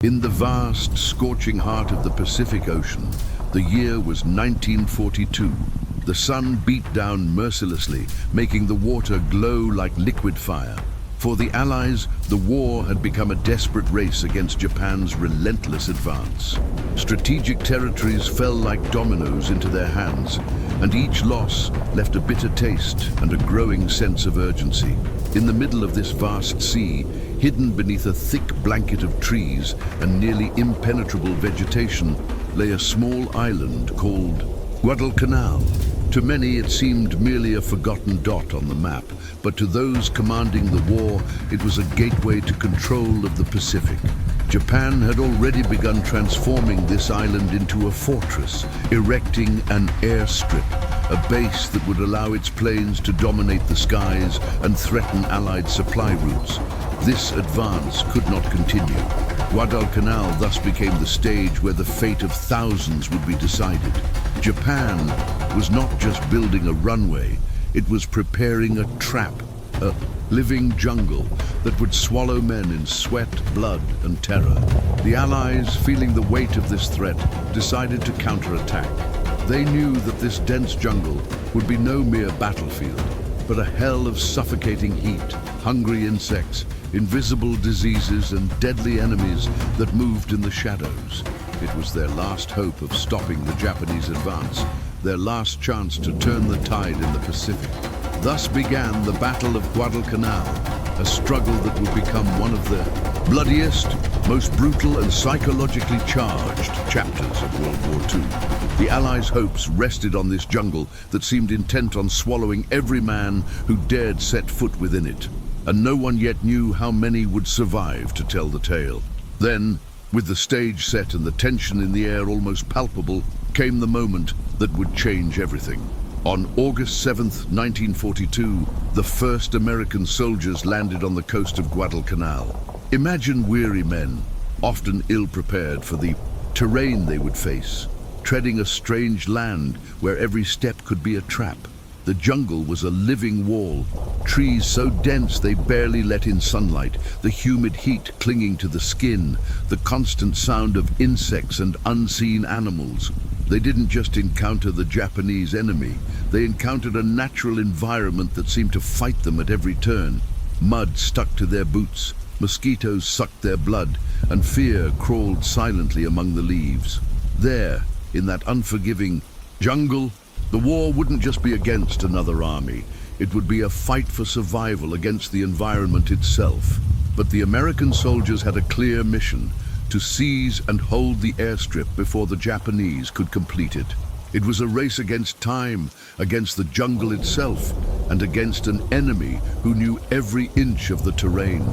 In the vast, scorching heart of the Pacific Ocean, the year was 1942. The sun beat down mercilessly, making the water glow like liquid fire. For the Allies, the war had become a desperate race against Japan's relentless advance. Strategic territories fell like dominoes into their hands, and each loss left a bitter taste and a growing sense of urgency. In the middle of this vast sea, hidden beneath a thick blanket of trees and nearly impenetrable vegetation, lay a small island called Guadalcanal. To many, it seemed merely a forgotten dot on the map, but to those commanding the war, it was a gateway to control of the Pacific. Japan had already begun transforming this island into a fortress, erecting an airstrip, a base that would allow its planes to dominate the skies and threaten Allied supply routes. This advance could not continue. Guadalcanal thus became the stage where the fate of thousands would be decided. Japan was not just building a runway, it was preparing a trap, a living jungle that would swallow men in sweat, blood, and terror. The Allies, feeling the weight of this threat, decided to counterattack. They knew that this dense jungle would be no mere battlefield, but a hell of suffocating heat, hungry insects, invisible diseases, and deadly enemies that moved in the shadows. It was their last hope of stopping the Japanese advance, their last chance to turn the tide in the Pacific. Thus began the Battle of Guadalcanal, a struggle that would become one of the bloodiest, most brutal and psychologically charged chapters of World War II. The Allies' hopes rested on this jungle that seemed intent on swallowing every man who dared set foot within it, and no one yet knew how many would survive to tell the tale. Then, with the stage set and the tension in the air almost palpable, came the moment that would change everything. On August 7th, 1942, the first American soldiers landed on the coast of Guadalcanal. Imagine weary men, often ill-prepared for the terrain they would face, treading a strange land where every step could be a trap. The jungle was a living wall, trees so dense they barely let in sunlight, the humid heat clinging to the skin, the constant sound of insects and unseen animals. They didn't just encounter the Japanese enemy, they encountered a natural environment that seemed to fight them at every turn. Mud stuck to their boots, mosquitoes sucked their blood, and fear crawled silently among the leaves. There, in that unforgiving jungle, the war wouldn't just be against another army, it would be a fight for survival against the environment itself. But the American soldiers had a clear mission: to seize and hold the airstrip before the Japanese could complete it. It was a race against time, against the jungle itself, and against an enemy who knew every inch of the terrain.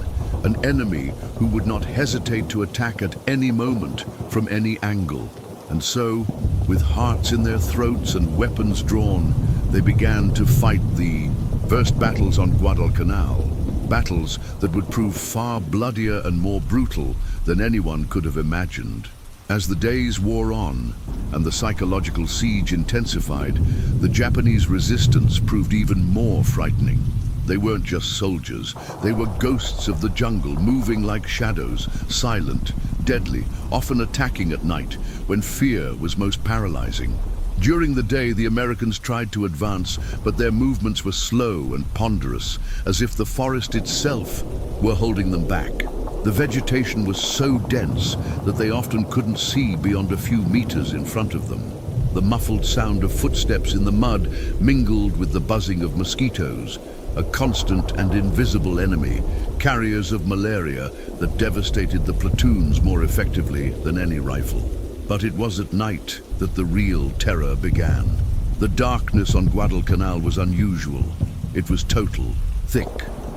An enemy who would not hesitate to attack at any moment, from any angle. And so, with hearts in their throats and weapons drawn, they began to fight the first battles on Guadalcanal. Battles that would prove far bloodier and more brutal than anyone could have imagined. As the days wore on and the psychological siege intensified, the Japanese resistance proved even more frightening. They weren't just soldiers, they were ghosts of the jungle, moving like shadows, silent, deadly, often attacking at night, when fear was most paralyzing. During the day, the Americans tried to advance, but their movements were slow and ponderous, as if the forest itself were holding them back. The vegetation was so dense that they often couldn't see beyond a few meters in front of them. The muffled sound of footsteps in the mud mingled with the buzzing of mosquitoes, a constant and invisible enemy, carriers of malaria that devastated the platoons more effectively than any rifle. But it was at night that the real terror began. The darkness on Guadalcanal was unusual. It was total, thick,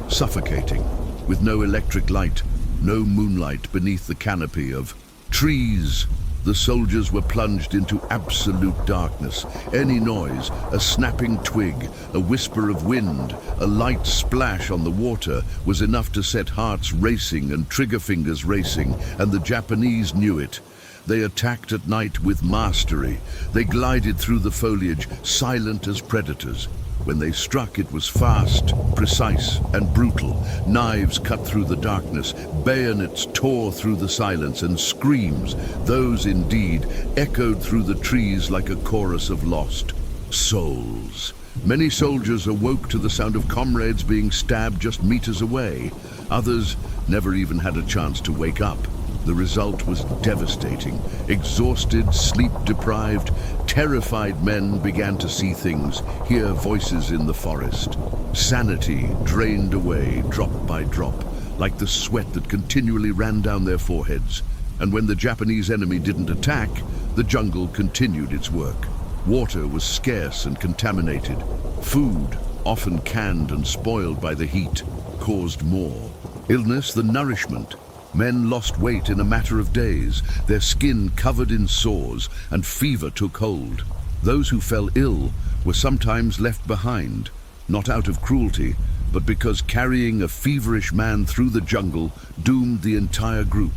suffocating, with no electric light, no moonlight beneath the canopy of trees. The soldiers were plunged into absolute darkness. Any noise, a snapping twig, a whisper of wind, a light splash on the water was enough to set hearts racing and trigger fingers racing, and the Japanese knew it. They attacked at night with mastery. They glided through the foliage, silent as predators. When they struck, it was fast, precise, and brutal. Knives cut through the darkness, bayonets tore through the silence, and screams, those indeed, echoed through the trees like a chorus of lost souls. Many soldiers awoke to the sound of comrades being stabbed just meters away. Others never even had a chance to wake up. The result was devastating. Exhausted, sleep-deprived, terrified men began to see things, hear voices in the forest. Sanity drained away, drop by drop, like the sweat that continually ran down their foreheads. And when the Japanese enemy didn't attack, the jungle continued its work. Water was scarce and contaminated. Food, often canned and spoiled by the heat, caused more. Illness, the nourishment. Men lost weight in a matter of days, their skin covered in sores, and fever took hold. Those who fell ill were sometimes left behind, not out of cruelty, but because carrying a feverish man through the jungle doomed the entire group.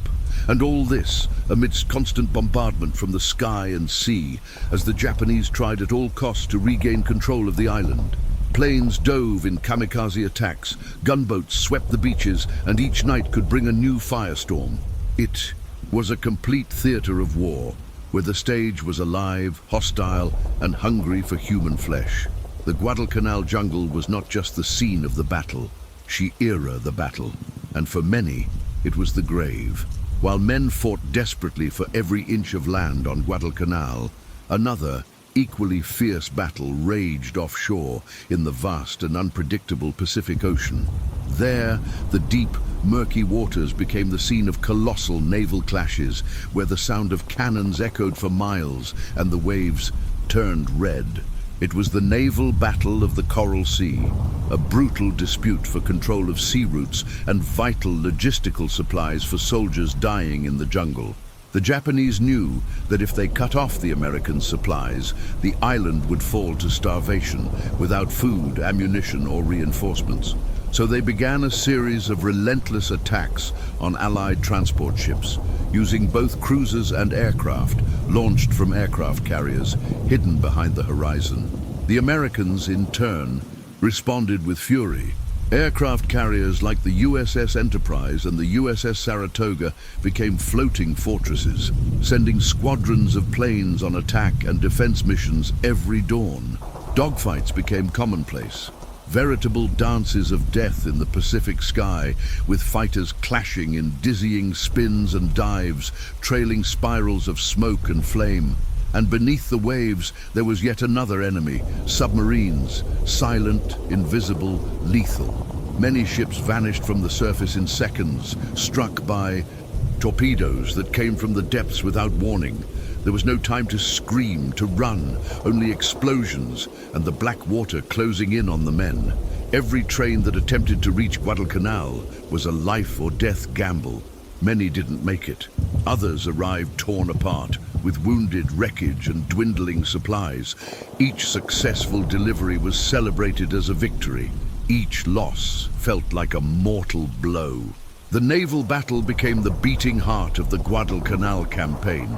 And all this amidst constant bombardment from the sky and sea, as the Japanese tried at all costs to regain control of the island. Planes dove in kamikaze attacks, gunboats swept the beaches, and each night could bring a new firestorm. It was a complete theater of war, where the stage was alive, hostile, and hungry for human flesh. The Guadalcanal jungle was not just the scene of the battle, she era the battle, and for many, it was the grave. While men fought desperately for every inch of land on Guadalcanal, another, equally fierce battle raged offshore in the vast and unpredictable Pacific Ocean. There, the deep, murky waters became the scene of colossal naval clashes, where the sound of cannons echoed for miles and the waves turned red. It was the naval battle of the Coral Sea, a brutal dispute for control of sea routes and vital logistical supplies for soldiers dying in the jungle. The Japanese knew that if they cut off the American supplies, the island would fall to starvation without food, ammunition, or reinforcements. So they began a series of relentless attacks on Allied transport ships, using both cruisers and aircraft, launched from aircraft carriers, hidden behind the horizon. The Americans, in turn, responded with fury. Aircraft carriers like the USS Enterprise and the USS Saratoga became floating fortresses, sending squadrons of planes on attack and defense missions every dawn. Dogfights became commonplace, veritable dances of death in the Pacific sky, with fighters clashing in dizzying spins and dives, trailing spirals of smoke and flame. And beneath the waves, there was yet another enemy, submarines, silent, invisible, lethal. Many ships vanished from the surface in seconds, struck by torpedoes that came from the depths without warning. There was no time to scream, to run, only explosions and the black water closing in on the men. Every train that attempted to reach Guadalcanal was a life or death gamble. Many didn't make it. Others arrived torn apart, with wounded wreckage and dwindling supplies. Each successful delivery was celebrated as a victory. Each loss felt like a mortal blow. The naval battle became the beating heart of the Guadalcanal campaign.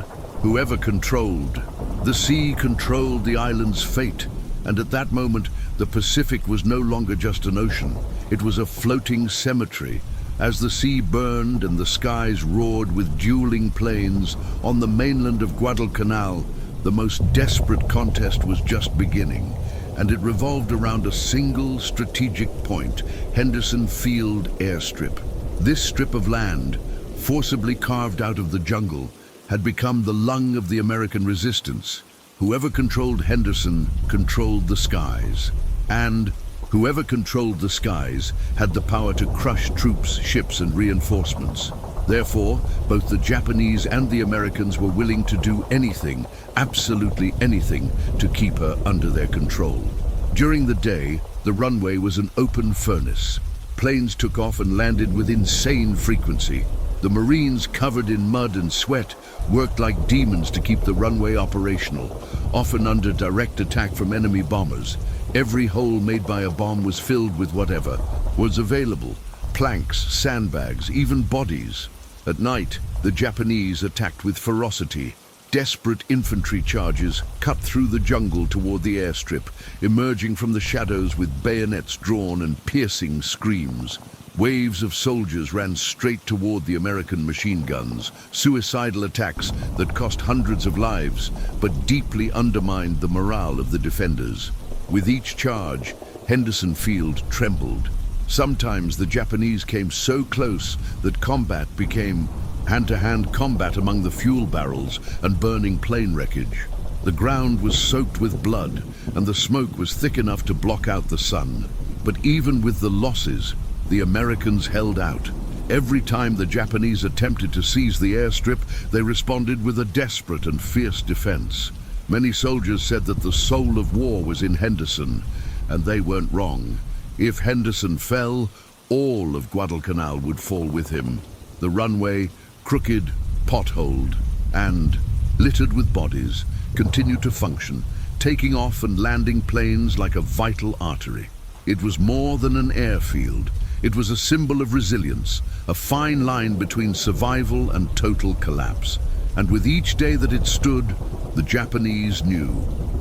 Whoever controlled the sea controlled the island's fate, and at that moment, the Pacific was no longer just an ocean. It was a floating cemetery. As the sea burned and the skies roared with dueling planes, on the mainland of Guadalcanal, the most desperate contest was just beginning, and it revolved around a single strategic point, Henderson Field Airstrip. This strip of land, forcibly carved out of the jungle, had become the lung of the American resistance. Whoever controlled Henderson controlled the skies, and whoever controlled the skies had the power to crush troops, ships, and reinforcements. Therefore, both the Japanese and the Americans were willing to do anything, absolutely anything, to keep her under their control. During the day, the runway was an open furnace. Planes took off and landed with insane frequency. The Marines, covered in mud and sweat, worked like demons to keep the runway operational, often under direct attack from enemy bombers. Every hole made by a bomb was filled with whatever was available: planks, sandbags, even bodies. At night, the Japanese attacked with ferocity, Desperate infantry charges cut through the jungle toward the airstrip, emerging from the shadows with bayonets drawn and piercing screams. Waves of soldiers ran straight toward the American machine guns, suicidal attacks that cost hundreds of lives, but deeply undermined the morale of the defenders. With each charge, Henderson Field trembled. Sometimes the Japanese came so close that combat became hand-to-hand combat among the fuel barrels and burning plane wreckage. The ground was soaked with blood, and the smoke was thick enough to block out the sun. But even with the losses, the Americans held out. Every time the Japanese attempted to seize the airstrip, they responded with a desperate and fierce defense. Many soldiers said that the soul of war was in Henderson, and they weren't wrong. If Henderson fell, all of Guadalcanal would fall with him. The runway, crooked, potholed, and littered with bodies, continued to function, taking off and landing planes like a vital artery. It was more than an airfield. It was a symbol of resilience, a fine line between survival and total collapse. And with each day that it stood, the Japanese knew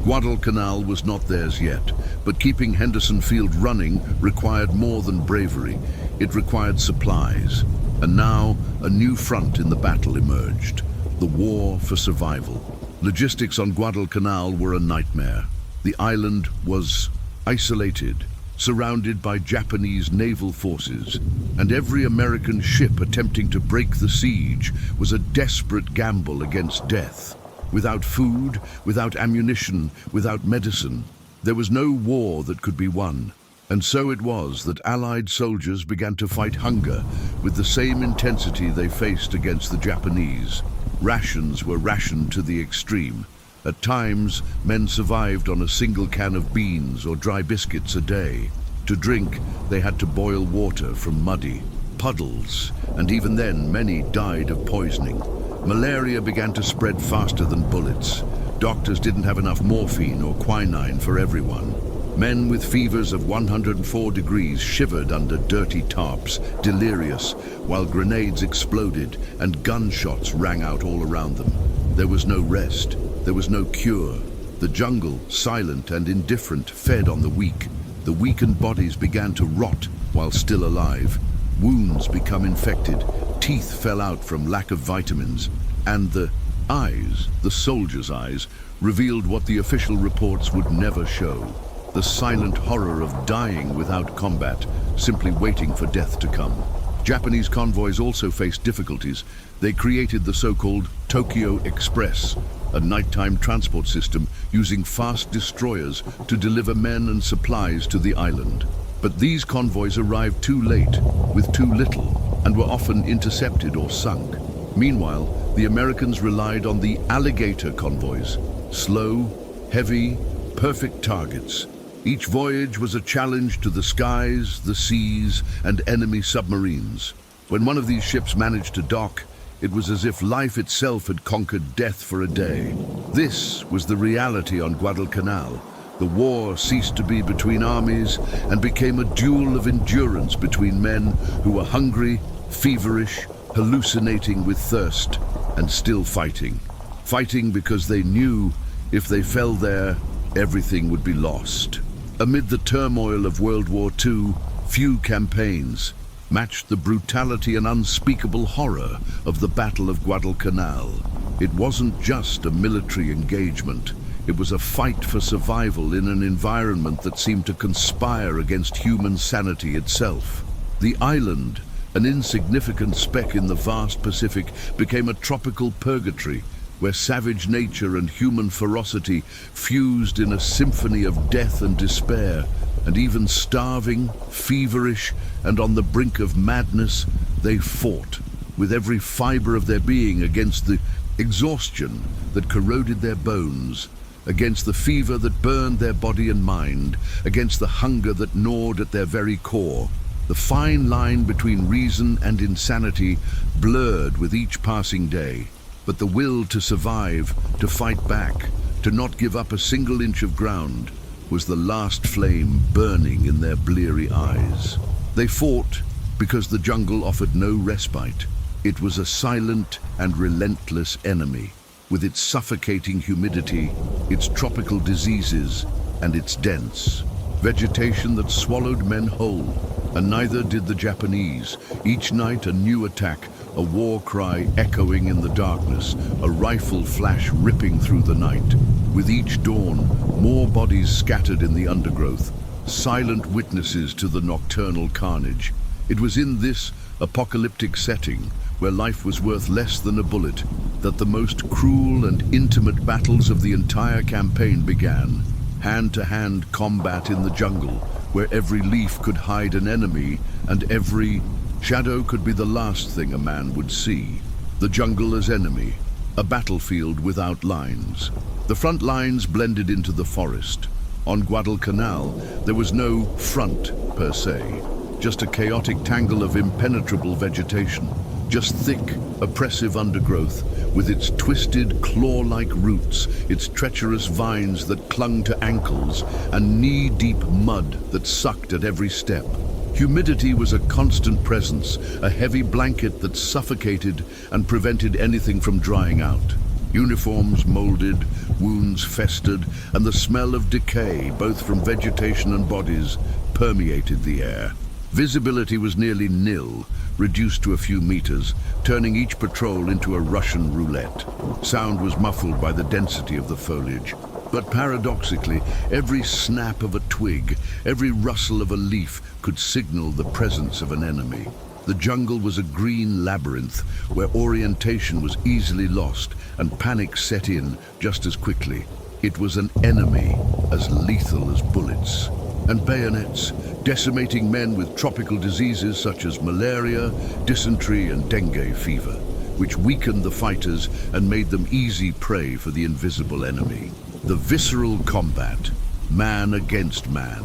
Guadalcanal was not theirs yet, but keeping Henderson Field running required more than bravery. It required supplies. And now, a new front in the battle emerged, the war for survival. Logistics on Guadalcanal were a nightmare. The island was isolated, surrounded by Japanese naval forces, and every American ship attempting to break the siege was a desperate gamble against death. Without food, without ammunition, without medicine, there was no war that could be won. And so it was that Allied soldiers began to fight hunger with the same intensity they faced against the Japanese. Rations were rationed to the extreme. At times, men survived on a single can of beans or dry biscuits a day. To drink, they had to boil water from muddy puddles, and even then, many died of poisoning. Malaria began to spread faster than bullets. Doctors didn't have enough morphine or quinine for everyone. Men with fevers of 104 degrees shivered under dirty tarps, delirious, while grenades exploded and gunshots rang out all around them. There was no rest. There was no cure. The jungle, silent and indifferent, fed on the weak. The weakened bodies began to rot while still alive. Wounds become infected. Teeth fell out from lack of vitamins. And the eyes, the soldiers' eyes, revealed what the official reports would never show. The silent horror of dying without combat, simply waiting for death to come. Japanese convoys also faced difficulties. They created the so-called Tokyo Express, a nighttime transport system using fast destroyers to deliver men and supplies to the island. But these convoys arrived too late, with too little, and were often intercepted or sunk. Meanwhile, the Americans relied on the alligator convoys, slow, heavy, perfect targets. Each voyage was a challenge to the skies, the seas, and enemy submarines. When one of these ships managed to dock, it was as if life itself had conquered death for a day. This was the reality on Guadalcanal. The war ceased to be between armies and became a duel of endurance between men who were hungry, feverish, hallucinating with thirst, and still fighting. Fighting because they knew if they fell there, everything would be lost. Amid the turmoil of World War II, few campaigns matched the brutality and unspeakable horror of the Battle of Guadalcanal. It wasn't just a military engagement. It was a fight for survival in an environment that seemed to conspire against human sanity itself. The island, an insignificant speck in the vast Pacific, became a tropical purgatory where savage nature and human ferocity fused in a symphony of death and despair. And even starving, feverish, and on the brink of madness, they fought with every fiber of their being against the exhaustion that corroded their bones, against the fever that burned their body and mind, against the hunger that gnawed at their very core. The fine line between reason and insanity blurred with each passing day, but the will to survive, to fight back, to not give up a single inch of ground, was the last flame burning in their bleary eyes. They fought because the jungle offered no respite. It was a silent and relentless enemy. with its suffocating humidity, its tropical diseases, and its dense vegetation that swallowed men whole. And neither did the Japanese. Each night a new attack, a war cry echoing in the darkness, a rifle flash ripping through the night. With each dawn, more bodies scattered in the undergrowth, silent witnesses to the nocturnal carnage. It was in this apocalyptic setting, where life was worth less than a bullet, that the most cruel and intimate battles of the entire campaign began. Hand-to-hand combat in the jungle, where every leaf could hide an enemy and every shadow could be the last thing a man would see. The jungle as enemy, a battlefield without lines. The front lines blended into the forest. On Guadalcanal, there was no front per se, just a chaotic tangle of impenetrable vegetation, just thick, oppressive undergrowth, with its twisted, claw-like roots, its treacherous vines that clung to ankles, and knee-deep mud that sucked at every step. Humidity was a constant presence, a heavy blanket that suffocated and prevented anything from drying out. Uniforms molded, wounds festered, and the smell of decay, both from vegetation and bodies, permeated the air. Visibility was nearly nil, reduced to a few meters, turning each patrol into a Russian roulette. Sound was muffled by the density of the foliage. But paradoxically, every snap of a twig, every rustle of a leaf could signal the presence of an enemy. The jungle was a green labyrinth where orientation was easily lost and panic set in just as quickly. It was an enemy as lethal as bullets. And bayonets, decimating men with tropical diseases such as malaria, dysentery, and dengue fever, which weakened the fighters and made them easy prey for the invisible enemy. The visceral combat, man against man.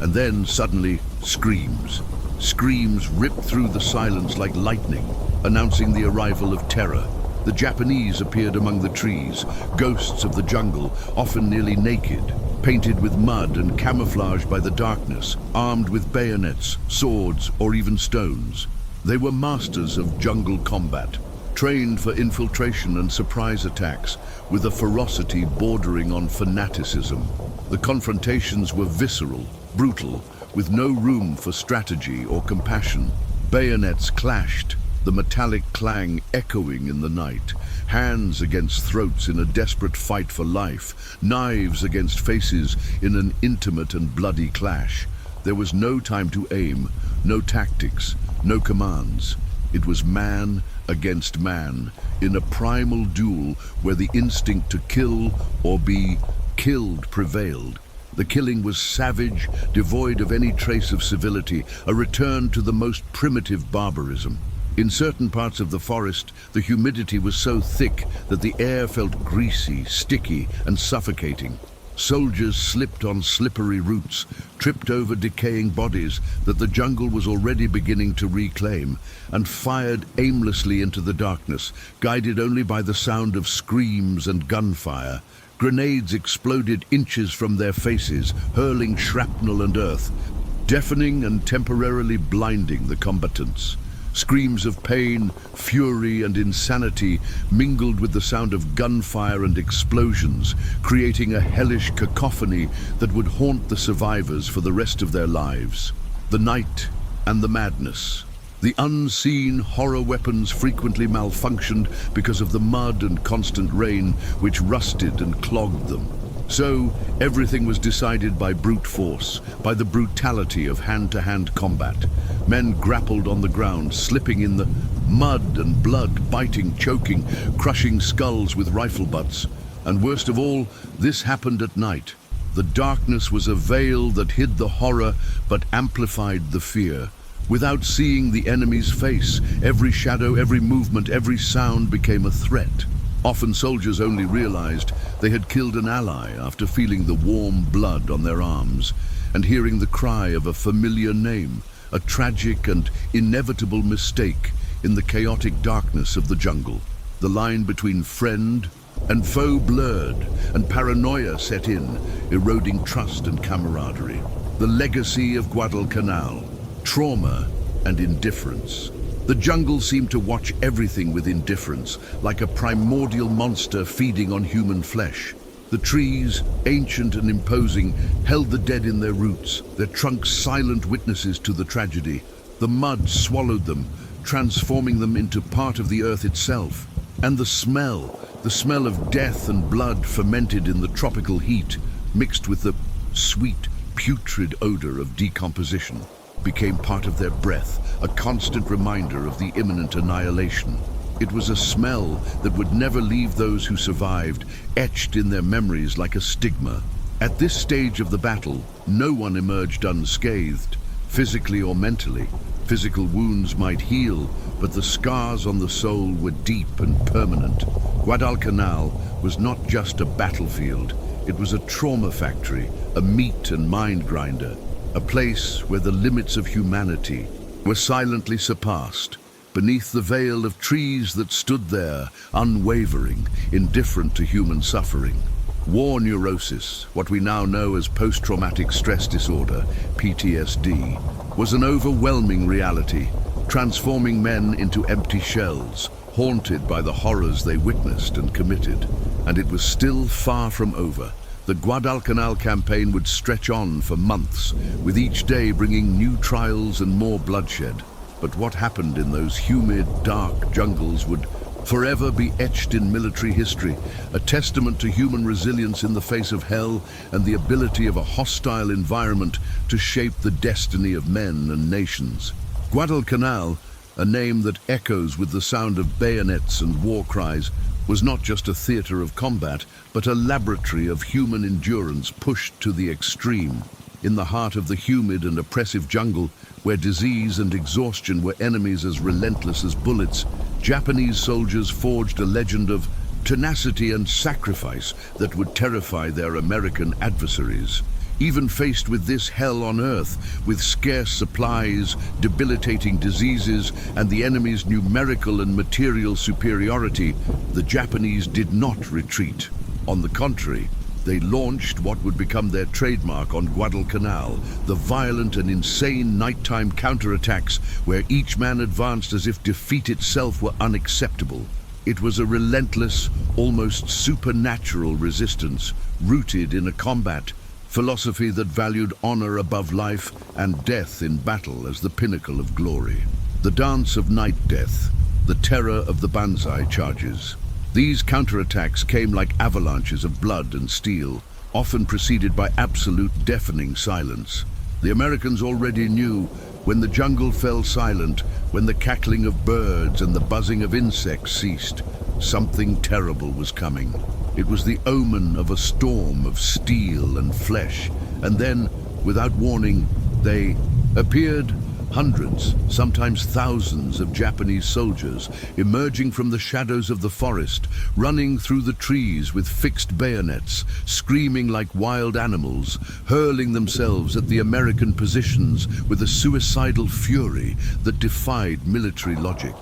And then, suddenly, screams. Screams ripped through the silence like lightning, announcing the arrival of terror. The Japanese appeared among the trees, ghosts of the jungle, often nearly naked, painted with mud and camouflaged by the darkness, armed with bayonets, swords, or even stones. They were masters of jungle combat, trained for infiltration and surprise attacks, with a ferocity bordering on fanaticism. The confrontations were visceral, brutal, with no room for strategy or compassion. Bayonets clashed, the metallic clang echoing in the night, hands against throats in a desperate fight for life, knives against faces in an intimate and bloody clash. There was no time to aim, no tactics, no commands. It was man against man, in a primal duel where the instinct to kill or be killed prevailed. The killing was savage, devoid of any trace of civility, a return to the most primitive barbarism. In certain parts of the forest, the humidity was so thick that the air felt greasy, sticky, and suffocating. Soldiers slipped on slippery roots, tripped over decaying bodies that the jungle was already beginning to reclaim, and fired aimlessly into the darkness, guided only by the sound of screams and gunfire. Grenades exploded inches from their faces, hurling shrapnel and earth, deafening and temporarily blinding the combatants. Screams of pain, fury, and insanity mingled with the sound of gunfire and explosions, creating a hellish cacophony that would haunt the survivors for the rest of their lives. The night and the madness. The unseen horror weapons frequently malfunctioned because of the mud and constant rain, which rusted and clogged them. So, everything was decided by brute force, by the brutality of hand-to-hand combat. Men grappled on the ground, slipping in the mud and blood, biting, choking, crushing skulls with rifle butts. And worst of all, this happened at night. The darkness was a veil that hid the horror but amplified the fear. Without seeing the enemy's face, every shadow, every movement, every sound became a threat. Often soldiers only realized they had killed an ally after feeling the warm blood on their arms and hearing the cry of a familiar name, a tragic and inevitable mistake in the chaotic darkness of the jungle. The line between friend and foe blurred, and paranoia set in, eroding trust and camaraderie. The legacy of Guadalcanal, trauma and indifference. The jungle seemed to watch everything with indifference, like a primordial monster feeding on human flesh. The trees, ancient and imposing, held the dead in their roots, their trunks silent witnesses to the tragedy. The mud swallowed them, transforming them into part of the earth itself. And the smell of death and blood fermented in the tropical heat, mixed with the sweet, putrid odor of decomposition, became part of their breath, a constant reminder of the imminent annihilation. It was a smell that would never leave those who survived, etched in their memories like a stigma. At this stage of the battle, no one emerged unscathed, physically or mentally. Physical wounds might heal, but the scars on the soul were deep and permanent. Guadalcanal was not just a battlefield, it was a trauma factory, a meat and mind grinder, a place where the limits of humanity were silently surpassed, beneath the veil of trees that stood there, unwavering, indifferent to human suffering. War neurosis, what we now know as post-traumatic stress disorder, PTSD, was an overwhelming reality, transforming men into empty shells, haunted by the horrors they witnessed and committed. And it was still far from over. The Guadalcanal campaign would stretch on for months, with each day bringing new trials and more bloodshed. But what happened in those humid, dark jungles would forever be etched in military history, a testament to human resilience in the face of hell and the ability of a hostile environment to shape the destiny of men and nations. Guadalcanal, a name that echoes with the sound of bayonets and war cries, was not just a theater of combat, but a laboratory of human endurance pushed to the extreme. In the heart of the humid and oppressive jungle, where disease and exhaustion were enemies as relentless as bullets, Japanese soldiers forged a legend of tenacity and sacrifice that would terrify their American adversaries. Even faced with this hell on earth, with scarce supplies, debilitating diseases, and the enemy's numerical and material superiority, the Japanese did not retreat. On the contrary, they launched what would become their trademark on Guadalcanal, the violent and insane nighttime counterattacks where each man advanced as if defeat itself were unacceptable. It was a relentless, almost supernatural resistance, rooted in a combat philosophy that valued honor above life and death in battle as the pinnacle of glory. The dance of night death, the terror of the banzai charges. These counterattacks came like avalanches of blood and steel, often preceded by absolute deafening silence. The Americans already knew when the jungle fell silent, when the cackling of birds and the buzzing of insects ceased, something terrible was coming. It was the omen of a storm of steel and flesh, and then, without warning, they appeared. Hundreds, sometimes thousands of Japanese soldiers emerging from the shadows of the forest, running through the trees with fixed bayonets, screaming like wild animals, hurling themselves at the American positions with a suicidal fury that defied military logic.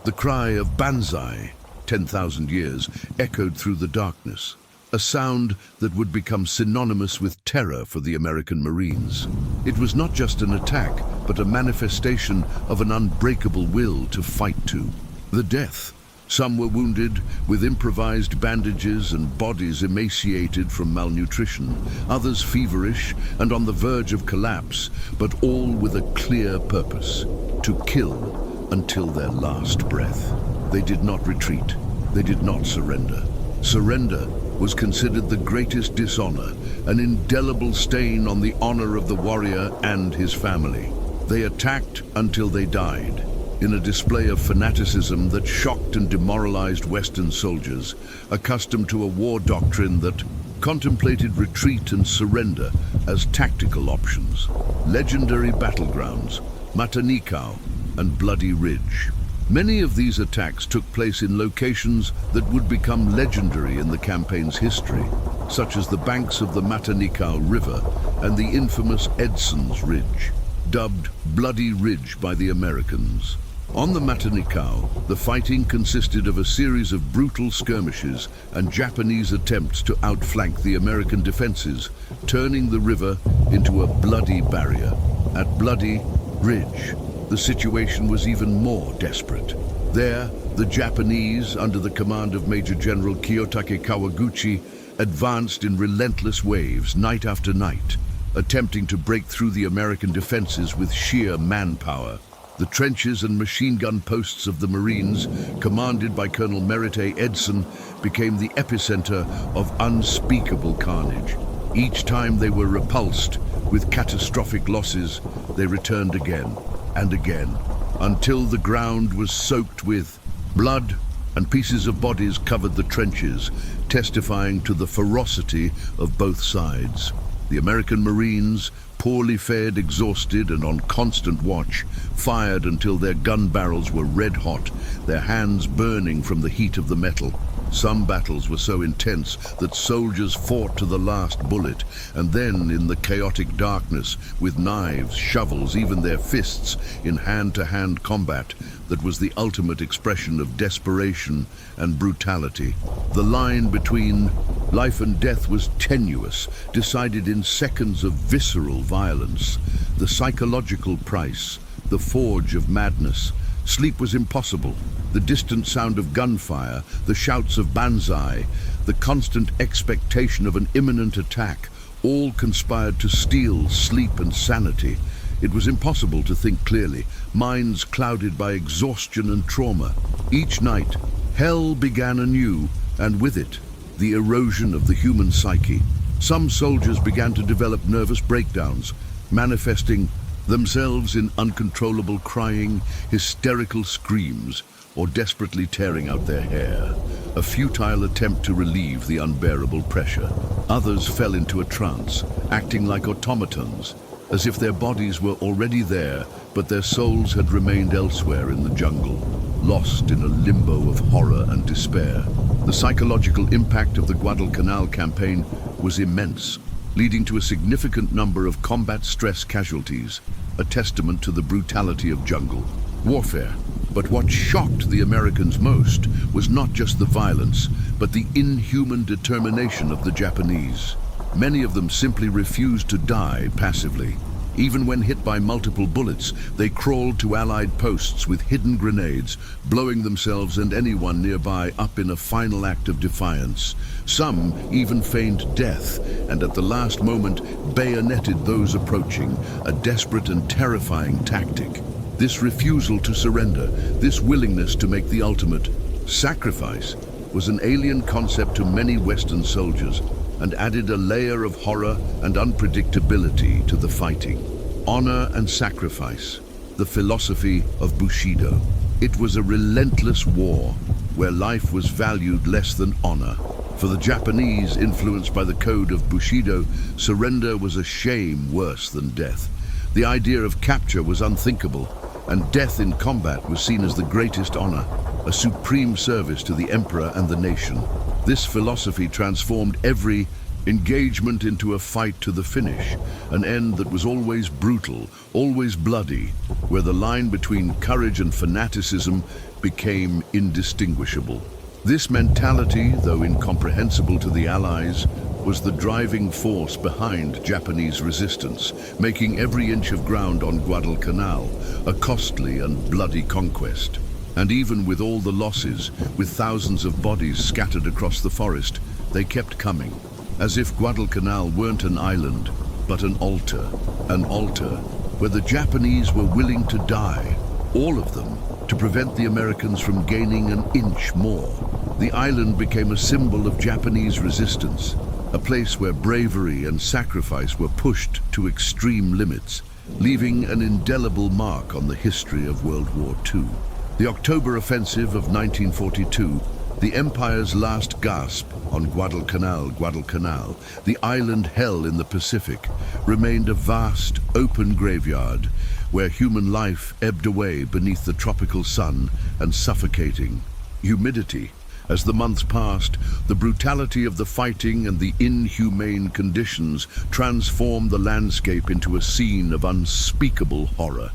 The cry of banzai, 10,000 years, echoed through the darkness, a sound that would become synonymous with terror for the American Marines. It was not just an attack, but a manifestation of an unbreakable will to fight to the death. Some were wounded with improvised bandages and bodies emaciated from malnutrition, others feverish and on the verge of collapse, but all with a clear purpose: to kill until their last breath. They did not retreat. They did not surrender. Surrender was considered the greatest dishonor, an indelible stain on the honor of the warrior and his family. They attacked until they died, in a display of fanaticism that shocked and demoralized Western soldiers, accustomed to a war doctrine that contemplated retreat and surrender as tactical options. Legendary battlegrounds, Matanikau and Bloody Ridge. Many of these attacks took place in locations that would become legendary in the campaign's history, such as the banks of the Matanikau River and the infamous Edson's Ridge, dubbed Bloody Ridge by the Americans. On the Matanikau, the fighting consisted of a series of brutal skirmishes and Japanese attempts to outflank the American defenses, turning the river into a bloody barrier. At Bloody Ridge, the situation was even more desperate. There, the Japanese, under the command of Major General Kiyotake Kawaguchi, advanced in relentless waves night after night, attempting to break through the American defenses with sheer manpower. The trenches and machine gun posts of the Marines, commanded by Colonel Merite Edson, became the epicenter of unspeakable carnage. Each time they were repulsed, with catastrophic losses, they returned again and again, until the ground was soaked with blood and pieces of bodies covered the trenches, testifying to the ferocity of both sides. The American Marines, poorly fed, exhausted, and on constant watch, fired until their gun barrels were red hot, their hands burning from the heat of the metal. Some battles were so intense that soldiers fought to the last bullet, and then in the chaotic darkness, with knives, shovels, even their fists, in hand-to-hand combat that was the ultimate expression of desperation and brutality. The line between life and death was tenuous, decided in seconds of visceral violence. The psychological price, the forge of madness. Sleep was impossible. The distant sound of gunfire, the shouts of banzai, the constant expectation of an imminent attack, all conspired to steal sleep and sanity. It was impossible to think clearly, minds clouded by exhaustion and trauma. Each night, hell began anew, and with it, the erosion of the human psyche. Some soldiers began to develop nervous breakdowns, manifesting themselves in uncontrollable crying, hysterical screams, or desperately tearing out their hair, a futile attempt to relieve the unbearable pressure. Others fell into a trance, acting like automatons, as if their bodies were already there, but their souls had remained elsewhere in the jungle, lost in a limbo of horror and despair. The psychological impact of the Guadalcanal campaign was immense, leading to a significant number of combat stress casualties, a testament to the brutality of jungle warfare. But what shocked the Americans most was not just the violence, but the inhuman determination of the Japanese. Many of them simply refused to die passively. Even when hit by multiple bullets, they crawled to Allied posts with hidden grenades, blowing themselves and anyone nearby up in a final act of defiance. Some even feigned death, and at the last moment bayoneted those approaching, a desperate and terrifying tactic. This refusal to surrender, this willingness to make the ultimate sacrifice, was an alien concept to many Western soldiers, and added a layer of horror and unpredictability to the fighting. Honor and sacrifice, the philosophy of Bushido. It was a relentless war where life was valued less than honor. For the Japanese, influenced by the code of Bushido, surrender was a shame worse than death. The idea of capture was unthinkable, and death in combat was seen as the greatest honor, a supreme service to the emperor and the nation. This philosophy transformed every engagement into a fight to the finish, an end that was always brutal, always bloody, where the line between courage and fanaticism became indistinguishable. This mentality, though incomprehensible to the Allies, was the driving force behind Japanese resistance, making every inch of ground on Guadalcanal a costly and bloody conquest. And even with all the losses, with thousands of bodies scattered across the forest, they kept coming, as if Guadalcanal weren't an island, but an altar where the Japanese were willing to die, all of them, to prevent the Americans from gaining an inch more. The island became a symbol of Japanese resistance, a place where bravery and sacrifice were pushed to extreme limits, leaving an indelible mark on the history of World War II. The October Offensive of 1942, the Empire's last gasp on Guadalcanal, the island hell in the Pacific, remained a vast, open graveyard where human life ebbed away beneath the tropical sun and suffocating humidity. As the months passed, the brutality of the fighting and the inhumane conditions transformed the landscape into a scene of unspeakable horror.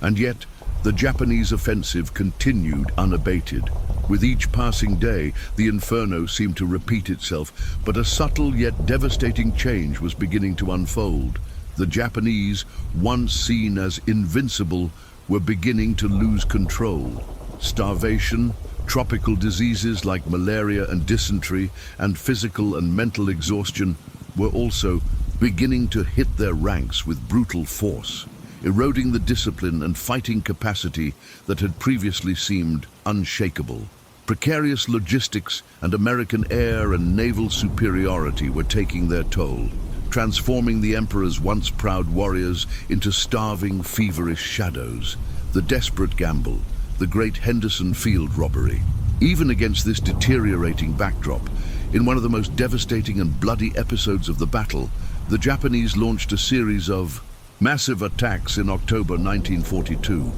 And yet, the Japanese offensive continued unabated. With each passing day, the inferno seemed to repeat itself, but a subtle yet devastating change was beginning to unfold. The Japanese, once seen as invincible, were beginning to lose control. Starvation, tropical diseases like malaria and dysentery, and physical and mental exhaustion were also beginning to hit their ranks with brutal force, eroding the discipline and fighting capacity that had previously seemed unshakable. Precarious logistics and American air and naval superiority were taking their toll, transforming the Emperor's once proud warriors into starving, feverish shadows. The desperate gamble, the great Henderson Field robbery. Even against this deteriorating backdrop, in one of the most devastating and bloody episodes of the battle, the Japanese launched a series of massive attacks in October 1942.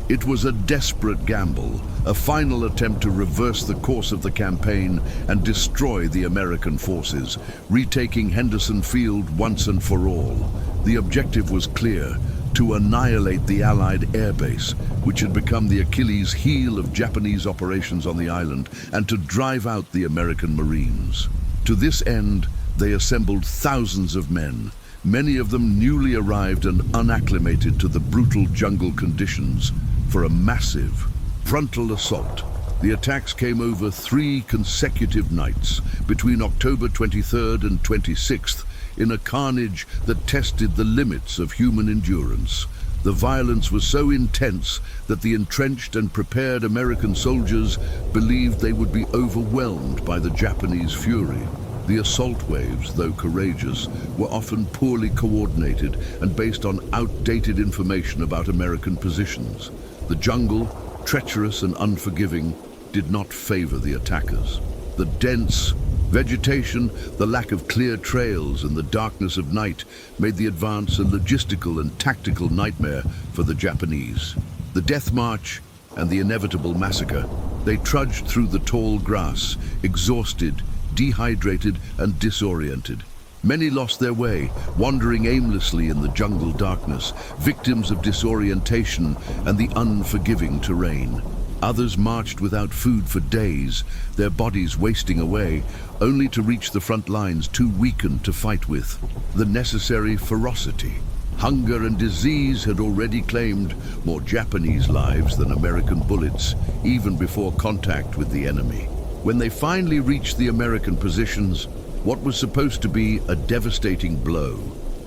It was a desperate gamble, a final attempt to reverse the course of the campaign and destroy the American forces, retaking Henderson Field once and for all. The objective was clear: to annihilate the Allied air base, which had become the Achilles heel of Japanese operations on the island, and to drive out the American Marines. To this end, they assembled thousands of men, many of them newly arrived and unacclimated to the brutal jungle conditions, for a massive frontal assault. The attacks came over 3 consecutive nights, between October 23rd and 26th, in a carnage that tested the limits of human endurance. The violence was so intense that the entrenched and prepared American soldiers believed they would be overwhelmed by the Japanese fury. The assault waves, though courageous, were often poorly coordinated and based on outdated information about American positions. The jungle, treacherous and unforgiving, did not favor the attackers. The dense vegetation, the lack of clear trails, and the darkness of night made the advance a logistical and tactical nightmare for the Japanese. The death march and the inevitable massacre, they trudged through the tall grass, exhausted, dehydrated, and disoriented. Many lost their way, wandering aimlessly in the jungle darkness, victims of disorientation and the unforgiving terrain. Others marched without food for days, their bodies wasting away, only to reach the front lines too weakened to fight with the necessary ferocity. Hunger and disease had already claimed more Japanese lives than American bullets, even before contact with the enemy. When they finally reached the American positions, what was supposed to be a devastating blow,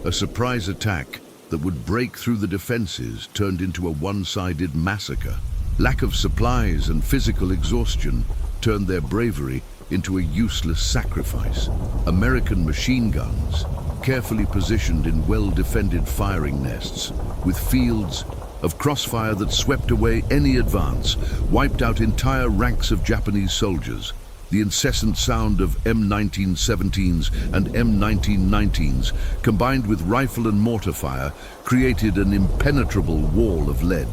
a surprise attack that would break through the defenses, turned into a one-sided massacre. Lack of supplies and physical exhaustion turned their bravery into a useless sacrifice. American machine guns, carefully positioned in well-defended firing nests, with fields of crossfire that swept away any advance, wiped out entire ranks of Japanese soldiers. The incessant sound of M1917s and M1919s, combined with rifle and mortar fire, created an impenetrable wall of lead.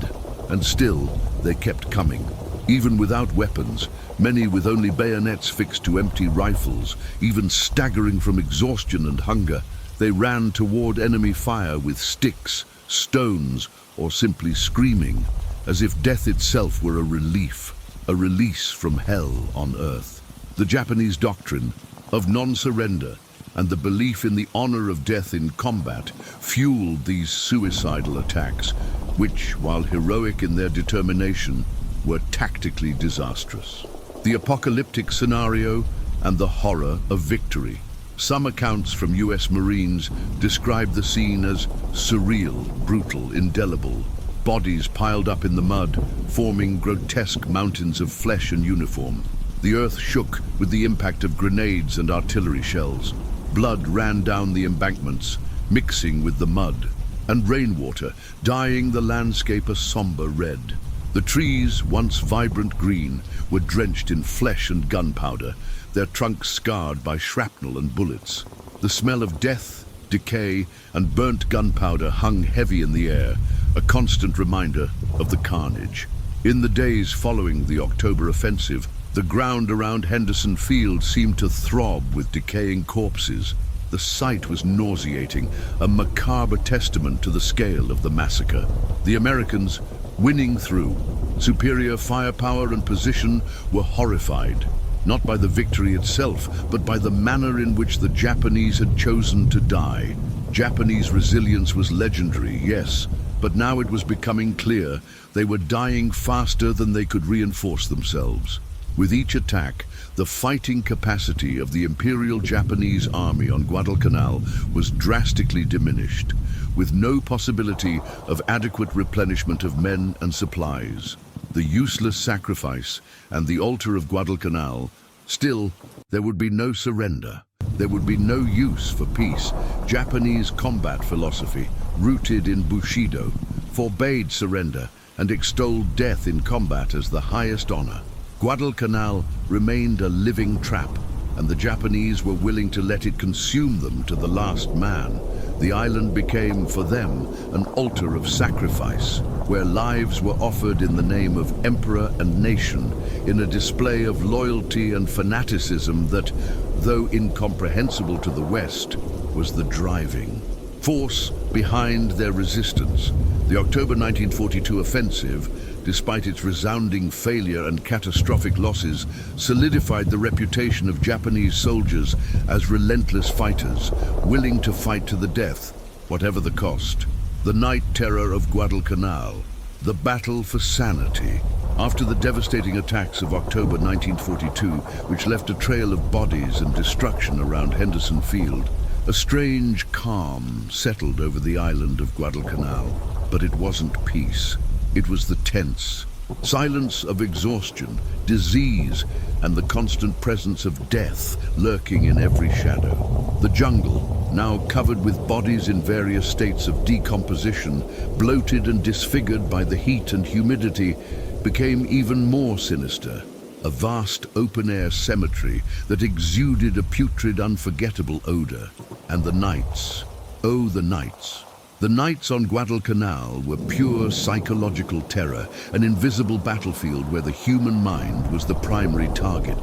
And still, they kept coming. Even without weapons, many with only bayonets fixed to empty rifles, even staggering from exhaustion and hunger, they ran toward enemy fire with sticks, stones, or simply screaming, as if death itself were a relief, a release from hell on earth. The Japanese doctrine of non-surrender and the belief in the honor of death in combat fueled these suicidal attacks, which, while heroic in their determination, were tactically disastrous. The apocalyptic scenario and the horror of victory. Some accounts from US Marines describe the scene as surreal, brutal, indelible. Bodies piled up in the mud, forming grotesque mountains of flesh and uniform. The earth shook with the impact of grenades and artillery shells. Blood ran down the embankments, mixing with the mud, and rainwater dyeing the landscape a somber red. The trees, once vibrant green, were drenched in flesh and gunpowder, their trunks scarred by shrapnel and bullets. The smell of death, decay, and burnt gunpowder hung heavy in the air, a constant reminder of the carnage. In the days following the October offensive, the ground around Henderson Field seemed to throb with decaying corpses. The sight was nauseating, a macabre testament to the scale of the massacre. The Americans, winning through superior firepower and position, were horrified, not by the victory itself, but by the manner in which the Japanese had chosen to die. Japanese resilience was legendary, yes, But now it was becoming clear they were dying faster than they could reinforce themselves. With each attack, the fighting capacity of the Imperial Japanese Army on Guadalcanal was drastically diminished, with no possibility of adequate replenishment of men and supplies. The useless sacrifice and the altar of Guadalcanal. Still, there would be no surrender. There would be no use for peace. Japanese combat philosophy, rooted in Bushido, forbade surrender and extolled death in combat as the highest honor. Guadalcanal remained a living trap, and the Japanese were willing to let it consume them to the last man. The island became, for them, an altar of sacrifice, where lives were offered in the name of emperor and nation, in a display of loyalty and fanaticism that, though incomprehensible to the West, was the driving force behind their resistance. The October 1942 offensive, despite its resounding failure and catastrophic losses, solidified the reputation of Japanese soldiers as relentless fighters, willing to fight to the death, whatever the cost. The night terror of Guadalcanal, the battle for sanity. After the devastating attacks of October 1942, which left a trail of bodies and destruction around Henderson Field, a strange calm settled over the island of Guadalcanal. But it wasn't peace. It was the tense silence of exhaustion, disease, and the constant presence of death lurking in every shadow. The jungle, now covered with bodies in various states of decomposition, bloated and disfigured by the heat and humidity, became even more sinister. A vast open-air cemetery that exuded a putrid, unforgettable odor. And the nights, oh, the nights. The nights on Guadalcanal were pure psychological terror, an invisible battlefield where the human mind was the primary target.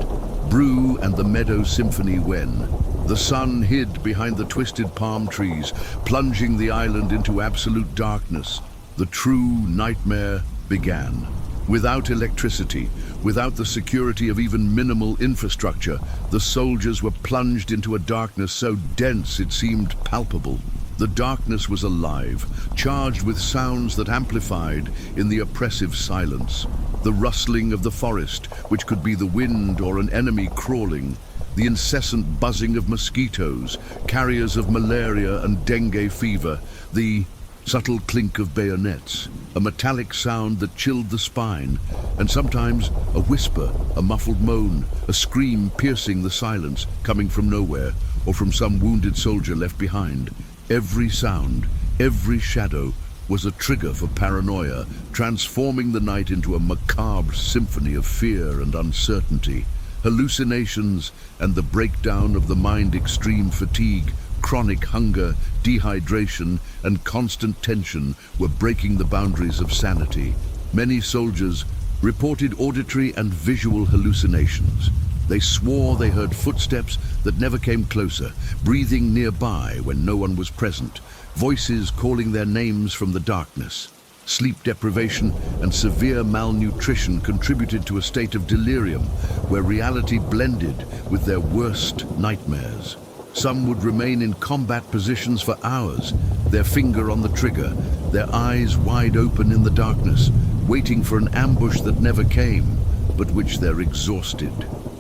Brew and the Meadow Symphony when the sun hid behind the twisted palm trees, plunging the island into absolute darkness. The true nightmare began. Without electricity, without the security of even minimal infrastructure, the soldiers were plunged into a darkness so dense it seemed palpable. The darkness was alive, charged with sounds that amplified in the oppressive silence. The rustling of the forest, which could be the wind or an enemy crawling. The incessant buzzing of mosquitoes, carriers of malaria and dengue fever. The subtle clink of bayonets, a metallic sound that chilled the spine, and sometimes a whisper, a muffled moan, a scream piercing the silence, coming from nowhere, or from some wounded soldier left behind. Every sound, every shadow was a trigger for paranoia, transforming the night into a macabre symphony of fear and uncertainty. Hallucinations and the breakdown of the mind, extreme fatigue, chronic hunger, dehydration, and constant tension were breaking the boundaries of sanity. Many soldiers reported auditory and visual hallucinations. They swore they heard footsteps that never came closer, breathing nearby when no one was present, voices calling their names from the darkness. Sleep deprivation and severe malnutrition contributed to a state of delirium where reality blended with their worst nightmares. Some would remain in combat positions for hours, their finger on the trigger, their eyes wide open in the darkness, waiting for an ambush that never came, but which they're exhausted.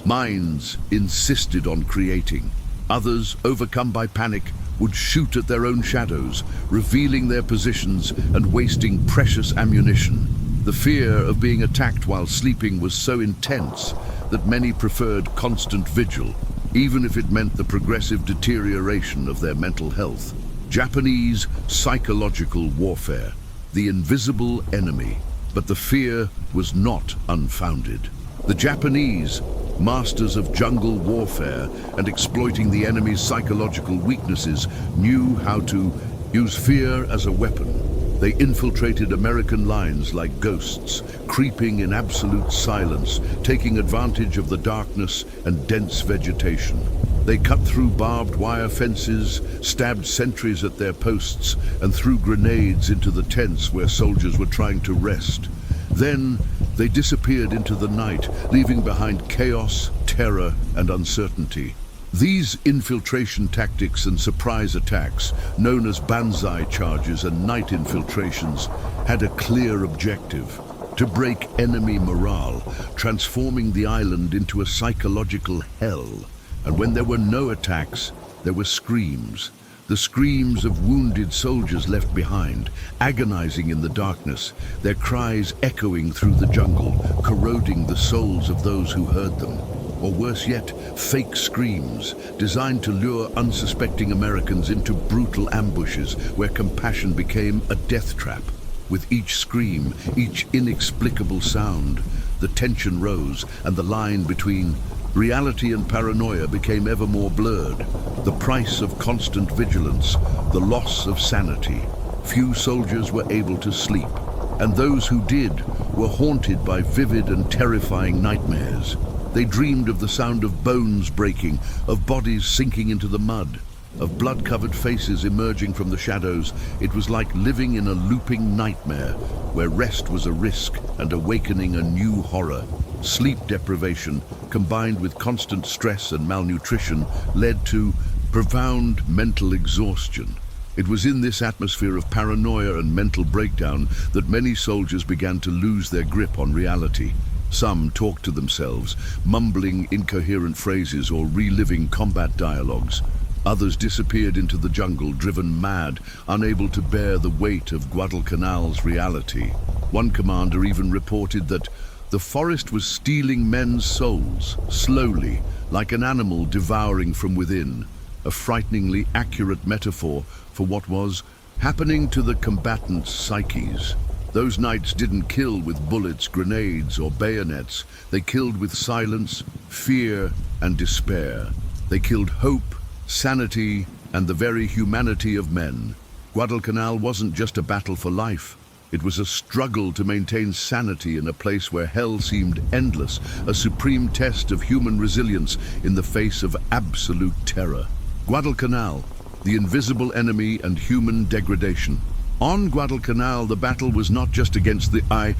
Minds insisted on creating. Others, overcome by panic, would shoot at their own shadows, revealing their positions and wasting precious ammunition. The fear of being attacked while sleeping was so intense that many preferred constant vigil, even if it meant the progressive deterioration of their mental health. Japanese psychological warfare, the invisible enemy. But the fear was not unfounded. The Japanese, masters of jungle warfare and exploiting the enemy's psychological weaknesses, knew how to use fear as a weapon. They infiltrated American lines like ghosts, creeping in absolute silence, taking advantage of the darkness and dense vegetation. They cut through barbed wire fences, stabbed sentries at their posts, and threw grenades into the tents where soldiers were trying to rest. Then they disappeared into the night, leaving behind chaos, terror, and uncertainty. These infiltration tactics and surprise attacks, known as banzai charges and night infiltrations, had a clear objective: to break enemy morale, transforming the island into a psychological hell. And when there were no attacks, there were screams. The screams of wounded soldiers left behind, agonizing in the darkness, their cries echoing through the jungle, corroding the souls of those who heard them. Or worse yet, fake screams, designed to lure unsuspecting Americans into brutal ambushes where compassion became a death trap. With each scream, each inexplicable sound, the tension rose and the line between reality and paranoia became ever more blurred. The price of constant vigilance, the loss of sanity. Few soldiers were able to sleep, and those who did were haunted by vivid and terrifying nightmares. They dreamed of the sound of bones breaking, of bodies sinking into the mud, of blood-covered faces emerging from the shadows. It was like living in a looping nightmare, where rest was a risk and awakening a new horror. Sleep deprivation, combined with constant stress and malnutrition, led to profound mental exhaustion. It was in this atmosphere of paranoia and mental breakdown that many soldiers began to lose their grip on reality. Some talked to themselves, mumbling incoherent phrases or reliving combat dialogues. Others disappeared into the jungle, driven mad, unable to bear the weight of Guadalcanal's reality. One commander even reported that the forest was stealing men's souls, slowly, like an animal devouring from within. A frighteningly accurate metaphor for what was happening to the combatants' psyches. Those nights didn't kill with bullets, grenades, or bayonets. They killed with silence, fear, and despair. They killed hope, sanity, and the very humanity of men. Guadalcanal wasn't just a battle for life. It was a struggle to maintain sanity in a place where hell seemed endless, a supreme test of human resilience in the face of absolute terror. Guadalcanal, the invisible enemy and human degradation. On Guadalcanal, the battle was not just against the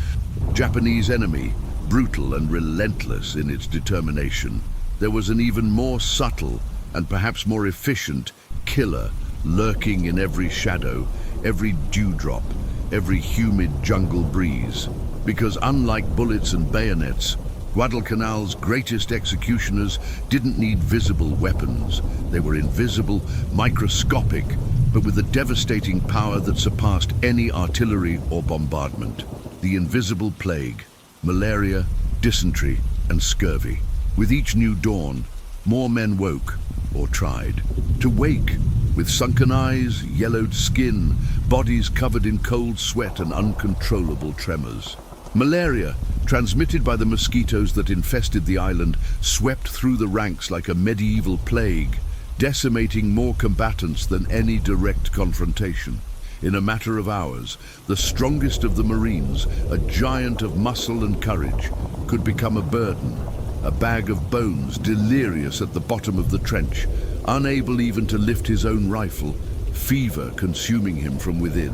Japanese enemy, brutal and relentless in its determination. There was an even more subtle and perhaps more efficient killer lurking in every shadow, every dewdrop, every humid jungle breeze. Because unlike bullets and bayonets, Guadalcanal's greatest executioners didn't need visible weapons. They were invisible, microscopic, but with a devastating power that surpassed any artillery or bombardment. The invisible plague, malaria, dysentery, and scurvy. With each new dawn, more men woke, or tried, to wake, with sunken eyes, yellowed skin, bodies covered in cold sweat and uncontrollable tremors. Malaria, transmitted by the mosquitoes that infested the island, swept through the ranks like a medieval plague, decimating more combatants than any direct confrontation. In a matter of hours, the strongest of the Marines, a giant of muscle and courage, could become a burden, a bag of bones, delirious at the bottom of the trench, unable even to lift his own rifle, fever consuming him from within.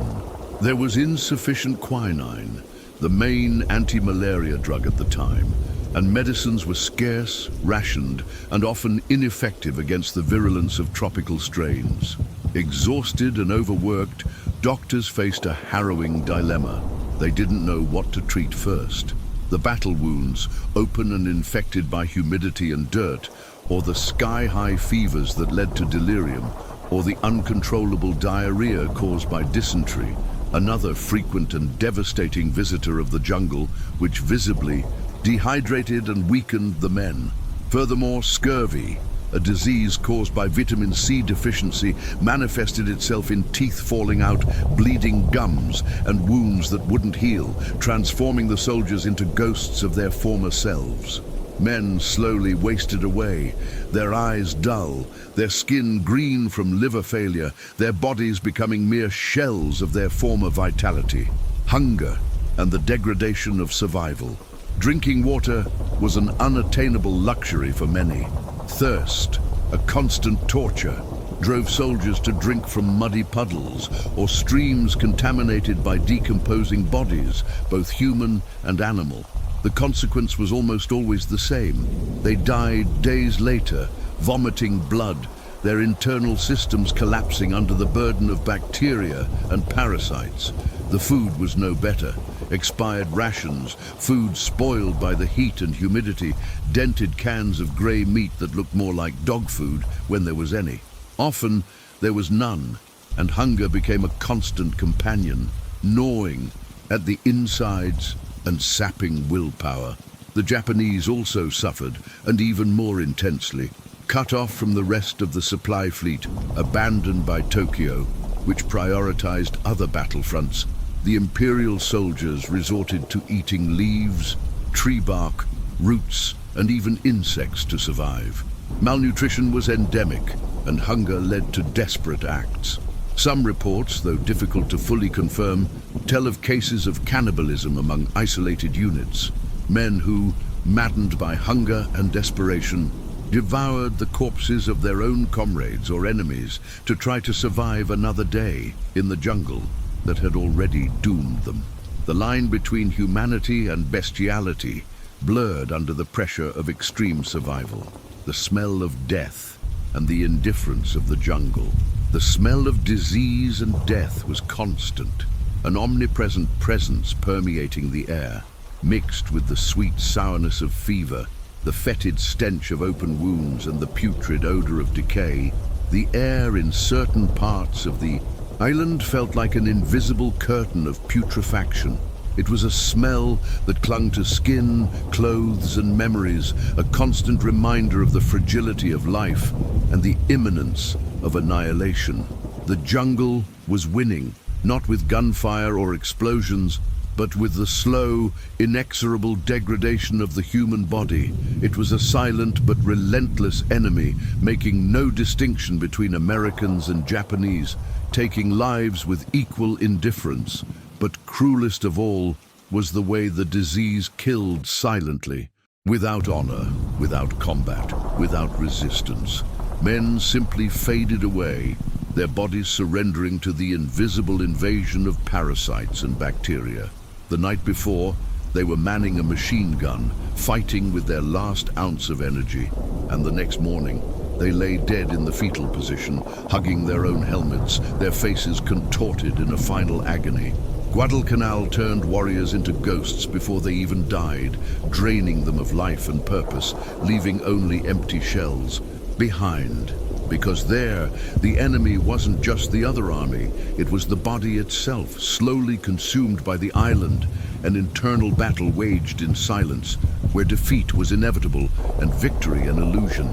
There was insufficient quinine, the main anti-malaria drug at the time, and medicines were scarce, rationed, and often ineffective against the virulence of tropical strains. Exhausted and overworked, doctors faced a harrowing dilemma. They didn't know what to treat first: the battle wounds, open and infected by humidity and dirt, or the sky-high fevers that led to delirium, or the uncontrollable diarrhea caused by dysentery, another frequent and devastating visitor of the jungle, which visibly dehydrated and weakened the men. Furthermore, scurvy, a disease caused by vitamin C deficiency, manifested itself in teeth falling out, bleeding gums, and wounds that wouldn't heal, transforming the soldiers into ghosts of their former selves. Men slowly wasted away, their eyes dull, their skin green from liver failure, their bodies becoming mere shells of their former vitality. Hunger and the degradation of survival. Drinking water was an unattainable luxury for many. Thirst, a constant torture, drove soldiers to drink from muddy puddles or streams contaminated by decomposing bodies, both human and animal. The consequence was almost always the same. They died days later, vomiting blood, their internal systems collapsing under the burden of bacteria and parasites. The food was no better. Expired rations, food spoiled by the heat and humidity, dented cans of grey meat that looked more like dog food when there was any. Often there was none, and hunger became a constant companion, gnawing at the insides and sapping willpower. The Japanese also suffered, and even more intensely. Cut off from the rest of the supply fleet, abandoned by Tokyo, which prioritized other battlefronts, the imperial soldiers resorted to eating leaves, tree bark, roots, and even insects to survive. Malnutrition was endemic, and hunger led to desperate acts. Some reports, though difficult to fully confirm, tell of cases of cannibalism among isolated units. Men who, maddened by hunger and desperation, devoured the corpses of their own comrades or enemies to try to survive another day in the jungle that had already doomed them. The line between humanity and bestiality blurred under the pressure of extreme survival. The smell of death and the indifference of the jungle. The smell of disease and death was constant, an omnipresent presence permeating the air, mixed with the sweet sourness of fever, the fetid stench of open wounds and the putrid odor of decay. The air in certain parts of the island felt like an invisible curtain of putrefaction. It was a smell that clung to skin, clothes, and memories, a constant reminder of the fragility of life and the imminence of annihilation. The jungle was winning, not with gunfire or explosions, but with the slow, inexorable degradation of the human body. It was a silent but relentless enemy, making no distinction between Americans and Japanese, taking lives with equal indifference. But cruelest of all was the way the disease killed silently, without honor, without combat, without resistance. Men simply faded away, their bodies surrendering to the invisible invasion of parasites and bacteria. The night before, they were manning a machine gun, fighting with their last ounce of energy, and the next morning, they lay dead in the fetal position, hugging their own helmets, their faces contorted in a final agony. Guadalcanal turned warriors into ghosts before they even died, draining them of life and purpose, leaving only empty shells behind. Because there, the enemy wasn't just the other army, it was the body itself, slowly consumed by the island, an internal battle waged in silence, where defeat was inevitable and victory an illusion.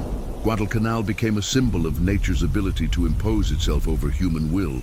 Guadalcanal became a symbol of nature's ability to impose itself over human will,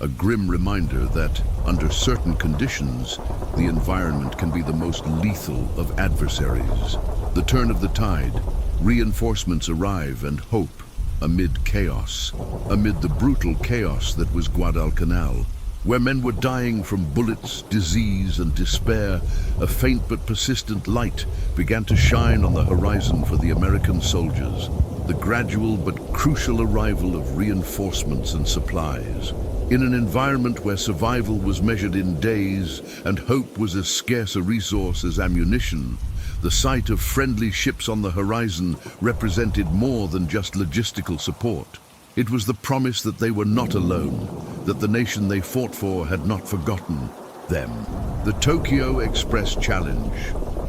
a grim reminder that, under certain conditions, the environment can be the most lethal of adversaries. The turn of the tide, reinforcements arrive, and hope amid chaos, amid the brutal chaos that was Guadalcanal. Where men were dying from bullets, disease, and despair, a faint but persistent light began to shine on the horizon for the American soldiers, the gradual but crucial arrival of reinforcements and supplies. In an environment where survival was measured in days and hope was as scarce a resource as ammunition, the sight of friendly ships on the horizon represented more than just logistical support. It was the promise that they were not alone, that the nation they fought for had not forgotten them. The Tokyo Express Challenge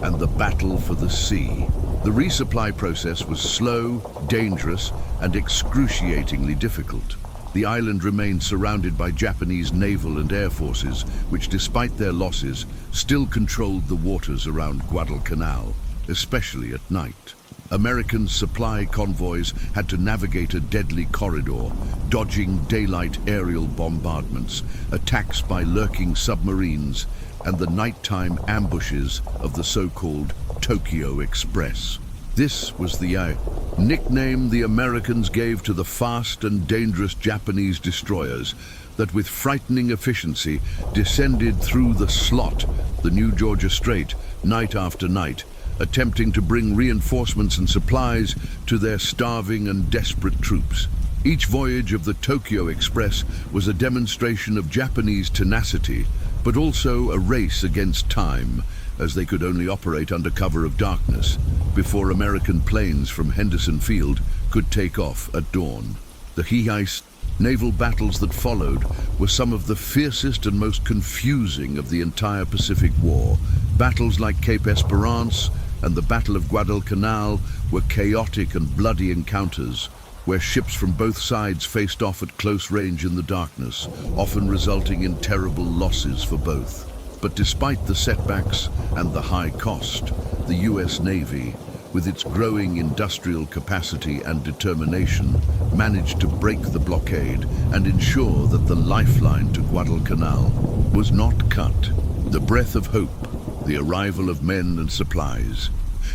and the battle for the sea. The resupply process was slow, dangerous, and excruciatingly difficult. The island remained surrounded by Japanese naval and air forces, which, despite their losses, still controlled the waters around Guadalcanal, especially at night. American supply convoys had to navigate a deadly corridor, dodging daylight aerial bombardments, attacks by lurking submarines, and the nighttime ambushes of the so-called Tokyo Express. This was the nickname the Americans gave to the fast and dangerous Japanese destroyers that with frightening efficiency descended through the slot, the New Georgia Strait, night after night, attempting to bring reinforcements and supplies to their starving and desperate troops. Each voyage of the Tokyo Express was a demonstration of Japanese tenacity, but also a race against time, as they could only operate under cover of darkness before American planes from Henderson Field could take off at dawn. The Heist naval battles that followed were some of the fiercest and most confusing of the entire Pacific War. Battles like Cape Esperance and the Battle of Guadalcanal were chaotic and bloody encounters where ships from both sides faced off at close range in the darkness, often resulting in terrible losses for both. But despite the setbacks and the high cost, the US Navy, with its growing industrial capacity and determination, managed to break the blockade and ensure that the lifeline to Guadalcanal was not cut. The breath of hope, the arrival of men and supplies.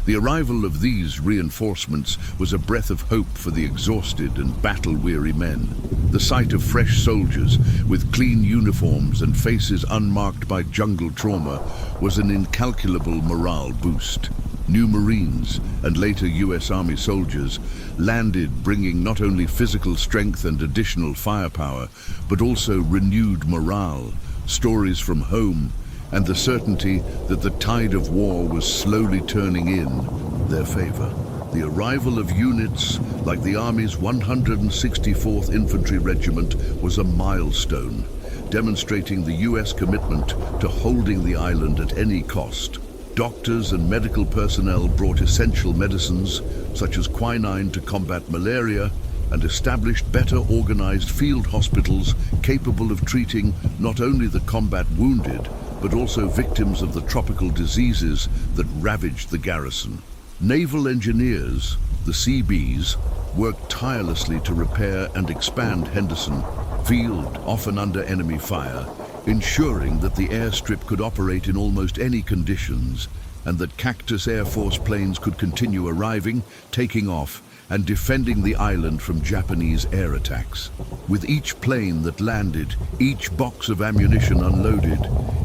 The arrival of these reinforcements was a breath of hope for the exhausted and battle-weary men. The sight of fresh soldiers with clean uniforms and faces unmarked by jungle trauma was an incalculable morale boost. New Marines and later US Army soldiers landed, bringing not only physical strength and additional firepower, but also renewed morale, stories from home, and the certainty that the tide of war was slowly turning in their favor. The arrival of units like the Army's 164th Infantry Regiment was a milestone, demonstrating the US commitment to holding the island at any cost. Doctors and medical personnel brought essential medicines, such as quinine, to combat malaria, and established better organized field hospitals capable of treating not only the combat wounded, but also victims of the tropical diseases that ravaged the garrison. Naval engineers, the Seabees, worked tirelessly to repair and expand Henderson Field, often under enemy fire, ensuring that the airstrip could operate in almost any conditions, and that Cactus Air Force planes could continue arriving, taking off, and defending the island from Japanese air attacks. With each plane that landed, each box of ammunition unloaded,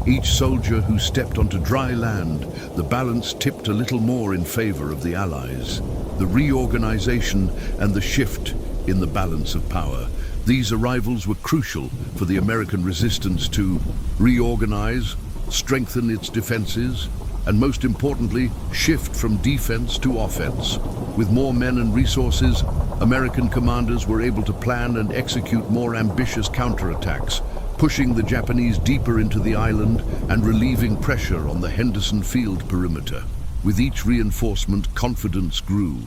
each soldier who stepped onto dry land, the balance tipped a little more in favor of the Allies. The reorganization and the shift in the balance of power. These arrivals were crucial for the American resistance to reorganize, strengthen its defenses, and most importantly, shift from defense to offense. With more men and resources, American commanders were able to plan and execute more ambitious counterattacks, pushing the Japanese deeper into the island and relieving pressure on the Henderson Field perimeter. With each reinforcement, confidence grew.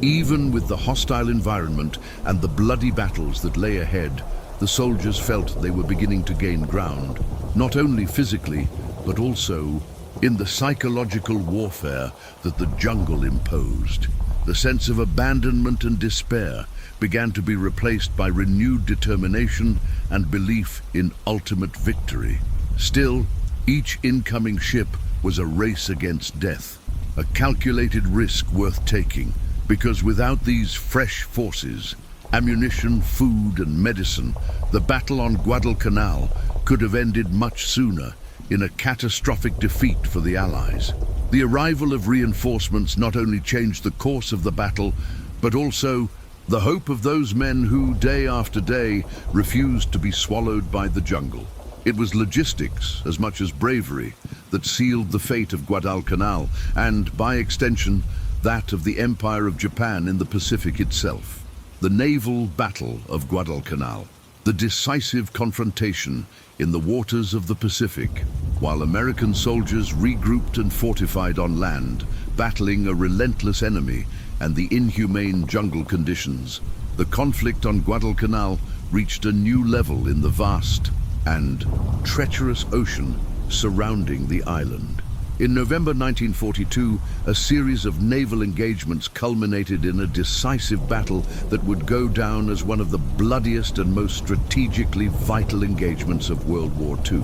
Even with the hostile environment and the bloody battles that lay ahead, the soldiers felt they were beginning to gain ground, not only physically, but also in the psychological warfare that the jungle imposed. The sense of abandonment and despair began to be replaced by renewed determination and belief in ultimate victory. Still, each incoming ship was a race against death, a calculated risk worth taking, because without these fresh forces, ammunition, food, and medicine, the battle on Guadalcanal could have ended much sooner in a catastrophic defeat for the Allies. The arrival of reinforcements not only changed the course of the battle, but also the hope of those men who, day after day, refused to be swallowed by the jungle. It was logistics, as much as bravery, that sealed the fate of Guadalcanal, and, by extension, that of the Empire of Japan in the Pacific itself. The naval battle of Guadalcanal, the decisive confrontation in the waters of the Pacific, while American soldiers regrouped and fortified on land, battling a relentless enemy and the inhumane jungle conditions. The conflict on Guadalcanal reached a new level in the vast and treacherous ocean surrounding the island. In November 1942, a series of naval engagements culminated in a decisive battle that would go down as one of the bloodiest and most strategically vital engagements of World War II,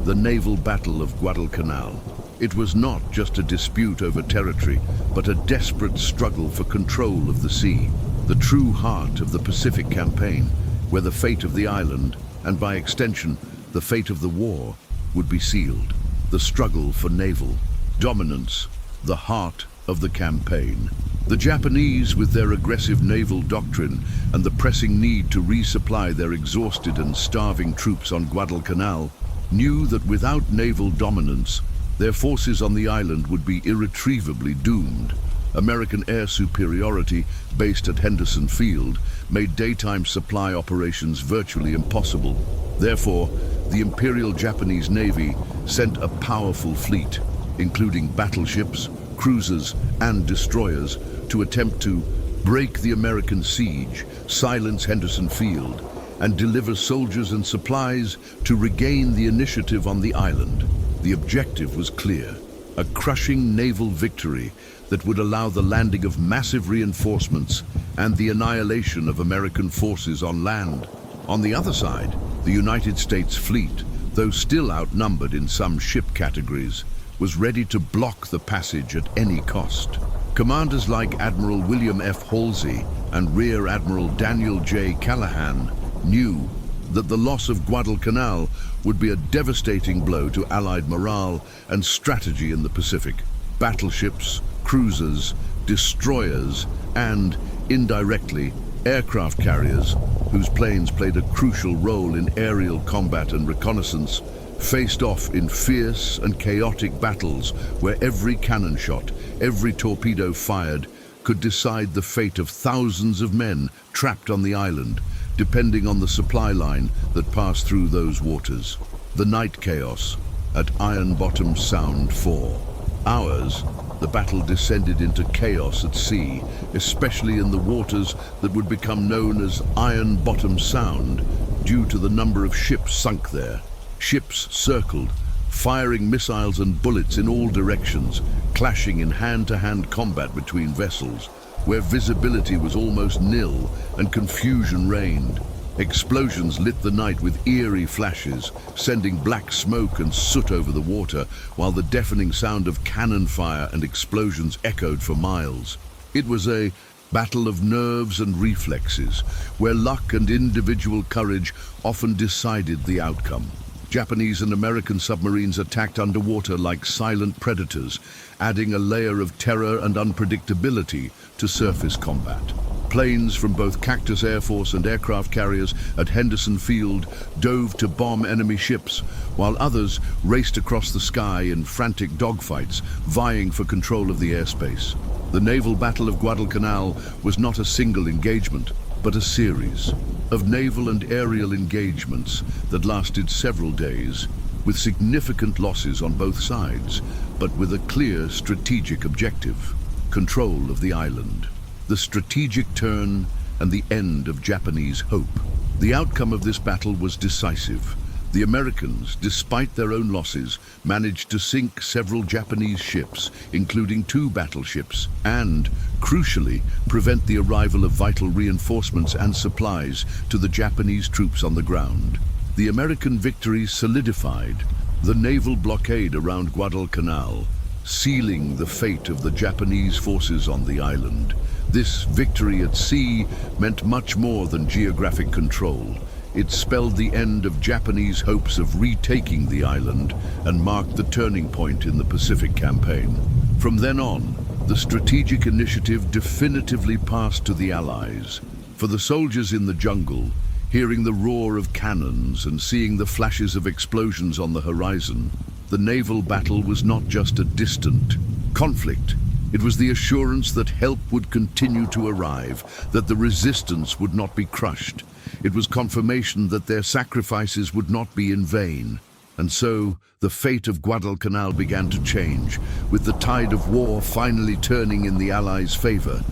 the Naval Battle of Guadalcanal. It was not just a dispute over territory, but a desperate struggle for control of the sea, the true heart of the Pacific Campaign, where the fate of the island, and by extension, the fate of the war, would be sealed. The struggle for naval dominance, the heart of the campaign. The Japanese, with their aggressive naval doctrine and the pressing need to resupply their exhausted and starving troops on Guadalcanal, knew that without naval dominance, Their forces on the island would be irretrievably doomed. American air superiority, based at Henderson Field, made daytime supply operations virtually impossible. Therefore, the Imperial Japanese Navy sent a powerful fleet, including battleships, cruisers, and destroyers, to attempt to break the American siege, silence Henderson Field, and deliver soldiers and supplies to regain the initiative on the island. The objective was clear: a crushing naval victory that would allow the landing of massive reinforcements and the annihilation of American forces on land. On the other side, the United States fleet, though still outnumbered in some ship categories, was ready to block the passage at any cost. Commanders like Admiral William F. Halsey and Rear Admiral Daniel J. Callahan knew that the loss of Guadalcanal would be a devastating blow to Allied morale and strategy in the Pacific. Battleships, cruisers, destroyers, and, indirectly, aircraft carriers, whose planes played a crucial role in aerial combat and reconnaissance, faced off in fierce and chaotic battles where every cannon shot, every torpedo fired, could decide the fate of thousands of men trapped on the island, depending on the supply line that passed through those waters. The night chaos at Iron Bottom Sound 4. Hours, the battle descended into chaos at sea, especially in the waters that would become known as Iron Bottom Sound due to the number of ships sunk there. Ships circled, firing missiles and bullets in all directions, clashing in hand-to-hand combat between vessels, where visibility was almost nil and confusion reigned. Explosions lit the night with eerie flashes, sending black smoke and soot over the water, while the deafening sound of cannon fire and explosions echoed for miles. It was a battle of nerves and reflexes, where luck and individual courage often decided the outcome. Japanese and American submarines attacked underwater like silent predators, adding a layer of terror and unpredictability to surface combat. Planes from both Cactus Air Force and aircraft carriers at Henderson Field dove to bomb enemy ships, while others raced across the sky in frantic dogfights, vying for control of the airspace. The naval battle of Guadalcanal was not a single engagement, but a series of naval and aerial engagements that lasted several days, with significant losses on both sides, but with a clear strategic objective: control of the island. The strategic turn and the end of Japanese hope. The outcome of this battle was decisive. The Americans, despite their own losses, managed to sink several Japanese ships, including 2 battleships, and, crucially, prevent the arrival of vital reinforcements and supplies to the Japanese troops on the ground. The American victory solidified the naval blockade around Guadalcanal, sealing the fate of the Japanese forces on the island. This victory at sea meant much more than geographic control. It spelled the end of Japanese hopes of retaking the island and marked the turning point in the Pacific campaign. From then on, the strategic initiative definitively passed to the Allies. For the soldiers in the jungle, hearing the roar of cannons and seeing the flashes of explosions on the horizon, the naval battle was not just a distant conflict. It was the assurance that help would continue to arrive, that the resistance would not be crushed. It was confirmation that their sacrifices would not be in vain. And so, the fate of Guadalcanal began to change, with the tide of war finally turning in the Allies' favor,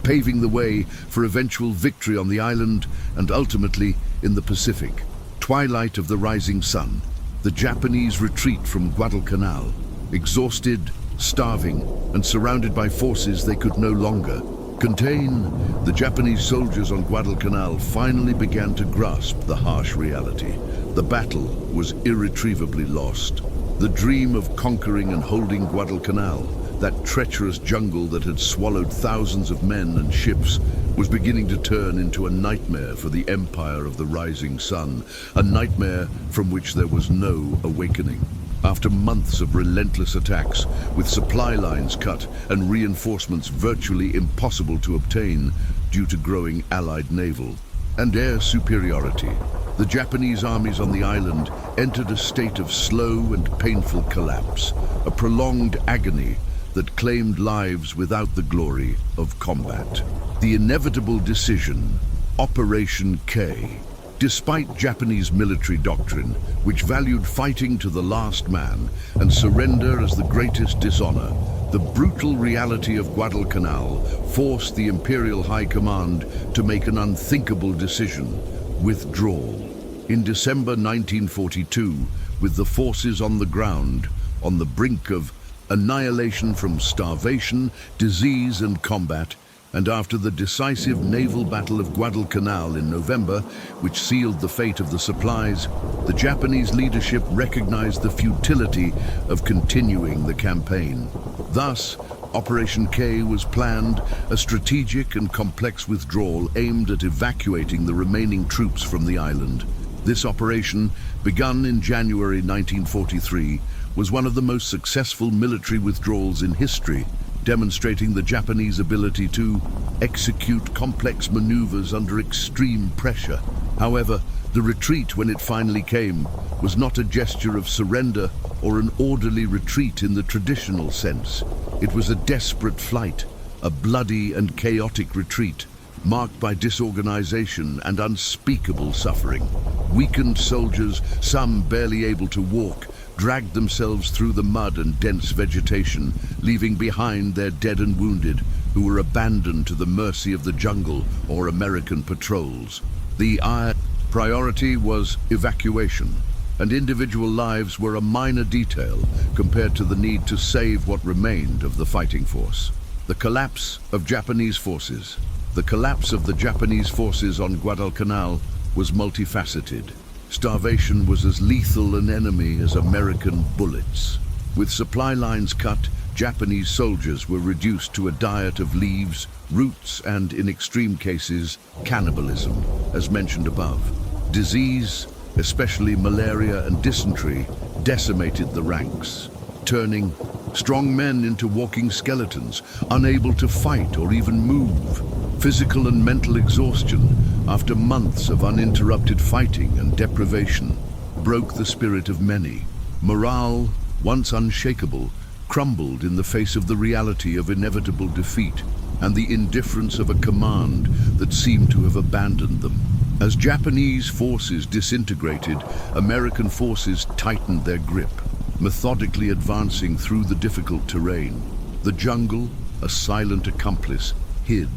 paving the way for eventual victory on the island and ultimately in the Pacific. Twilight of the rising sun, the Japanese retreat from Guadalcanal, exhausted, starving, and surrounded by forces they could no longer contain. The Japanese soldiers on Guadalcanal finally began to grasp the harsh reality. The battle was irretrievably lost. The dream of conquering and holding Guadalcanal, that treacherous jungle that had swallowed thousands of men and ships, was beginning to turn into a nightmare for the empire of the rising sun, a nightmare from which there was no awakening. After months of relentless attacks, with supply lines cut and reinforcements virtually impossible to obtain due to growing Allied naval and air superiority, The Japanese armies on the island entered a state of slow and painful collapse, a prolonged agony that claimed lives without the glory of combat. The inevitable decision, Operation K. Despite Japanese military doctrine, which valued fighting to the last man and surrender as the greatest dishonor, the brutal reality of Guadalcanal forced the Imperial High Command to make an unthinkable decision: withdrawal. In December 1942, with the forces on the ground, on the brink of annihilation from starvation, disease and combat, and after the decisive naval battle of Guadalcanal in November, which sealed the fate of the supplies, the Japanese leadership recognized the futility of continuing the campaign. Thus, Operation K was planned, a strategic and complex withdrawal aimed at evacuating the remaining troops from the island. This operation, begun in January 1943, was one of the most successful military withdrawals in history, demonstrating the Japanese ability to execute complex maneuvers under extreme pressure. However, the retreat, when it finally came, was not a gesture of surrender or an orderly retreat in the traditional sense. It was a desperate flight, a bloody and chaotic retreat, marked by disorganization and unspeakable suffering. Weakened soldiers, some barely able to walk, dragged themselves through the mud and dense vegetation, leaving behind their dead and wounded, who were abandoned to the mercy of the jungle or American patrols. The priority was evacuation, and individual lives were a minor detail compared to the need to save what remained of the fighting force. The collapse of Japanese forces. The collapse of the Japanese forces on Guadalcanal was multifaceted. Starvation was as lethal an enemy as American bullets. With supply lines cut, Japanese soldiers were reduced to a diet of leaves, roots, and, in extreme cases, cannibalism, as mentioned above. Disease, especially malaria and dysentery, decimated the ranks, turning strong men into walking skeletons, unable to fight or even move. Physical and mental exhaustion, after months of uninterrupted fighting and deprivation, broke the spirit of many. Morale, once unshakable, crumbled in the face of the reality of inevitable defeat and the indifference of a command that seemed to have abandoned them. As Japanese forces disintegrated, American forces tightened their grip, methodically advancing through the difficult terrain. The jungle, a silent accomplice, hid.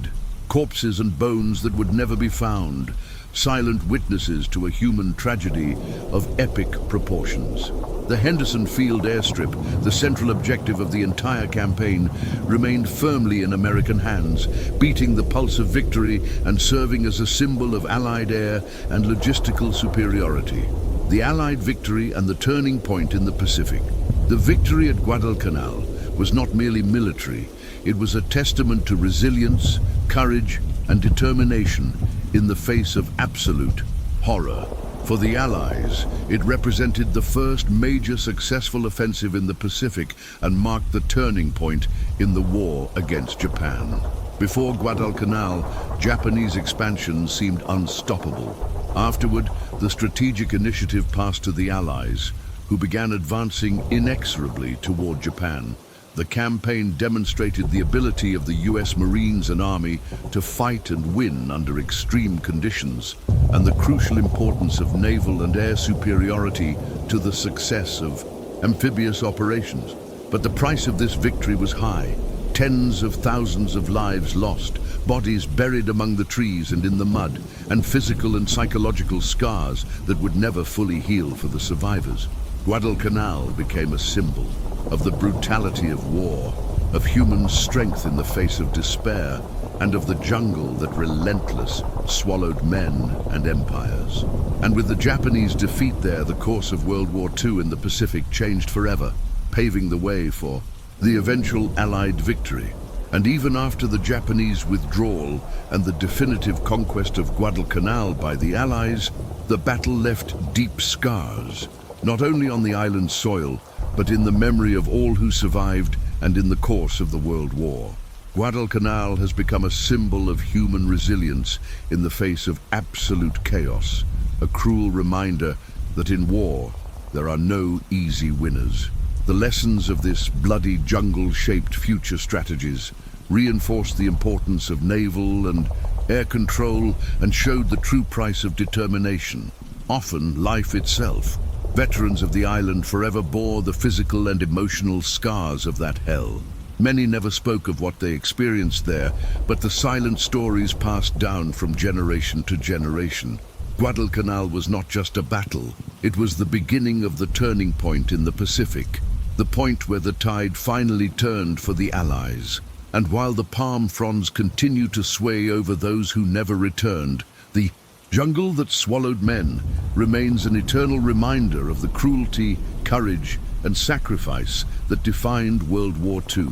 Corpses and bones that would never be found, silent witnesses to a human tragedy of epic proportions. The Henderson Field airstrip, the central objective of the entire campaign, remained firmly in American hands, beating the pulse of victory and serving as a symbol of Allied air and logistical superiority. The Allied victory and the turning point in the Pacific. The victory at Guadalcanal was not merely military, it was a testament to resilience, courage, and determination in the face of absolute horror. For the Allies, it represented the first major successful offensive in the Pacific and marked the turning point in the war against Japan. Before Guadalcanal, Japanese expansion seemed unstoppable. Afterward, the strategic initiative passed to the Allies, who began advancing inexorably toward Japan. The campaign demonstrated the ability of the US Marines and Army to fight and win under extreme conditions, and the crucial importance of naval and air superiority to the success of amphibious operations. But the price of this victory was high. Tens of thousands of lives lost, bodies buried among the trees and in the mud, and physical and psychological scars that would never fully heal for the survivors. Guadalcanal became a symbol of the brutality of war, of human strength in the face of despair, and of the jungle that relentless swallowed men and empires. And with the Japanese defeat there, the course of World War II in the Pacific changed forever, paving the way for the eventual Allied victory. And even after the Japanese withdrawal and the definitive conquest of Guadalcanal by the Allies, the battle left deep scars, not only on the island's soil, but in the memory of all who survived and in the course of the World War. Guadalcanal has become a symbol of human resilience in the face of absolute chaos, a cruel reminder that in war there are no easy winners. The lessons of this bloody jungle shaped future strategies, reinforced the importance of naval and air control, and showed the true price of determination, often life itself. Veterans of the island forever bore the physical and emotional scars of that hell. Many never spoke of what they experienced there, but the silent stories passed down from generation to generation. Guadalcanal was not just a battle, it was the beginning of the turning point in the Pacific, the point where the tide finally turned for the Allies. And while the palm fronds continue to sway over those who never returned, the jungle that swallowed men remains an eternal reminder of the cruelty, courage, and sacrifice that defined World War II.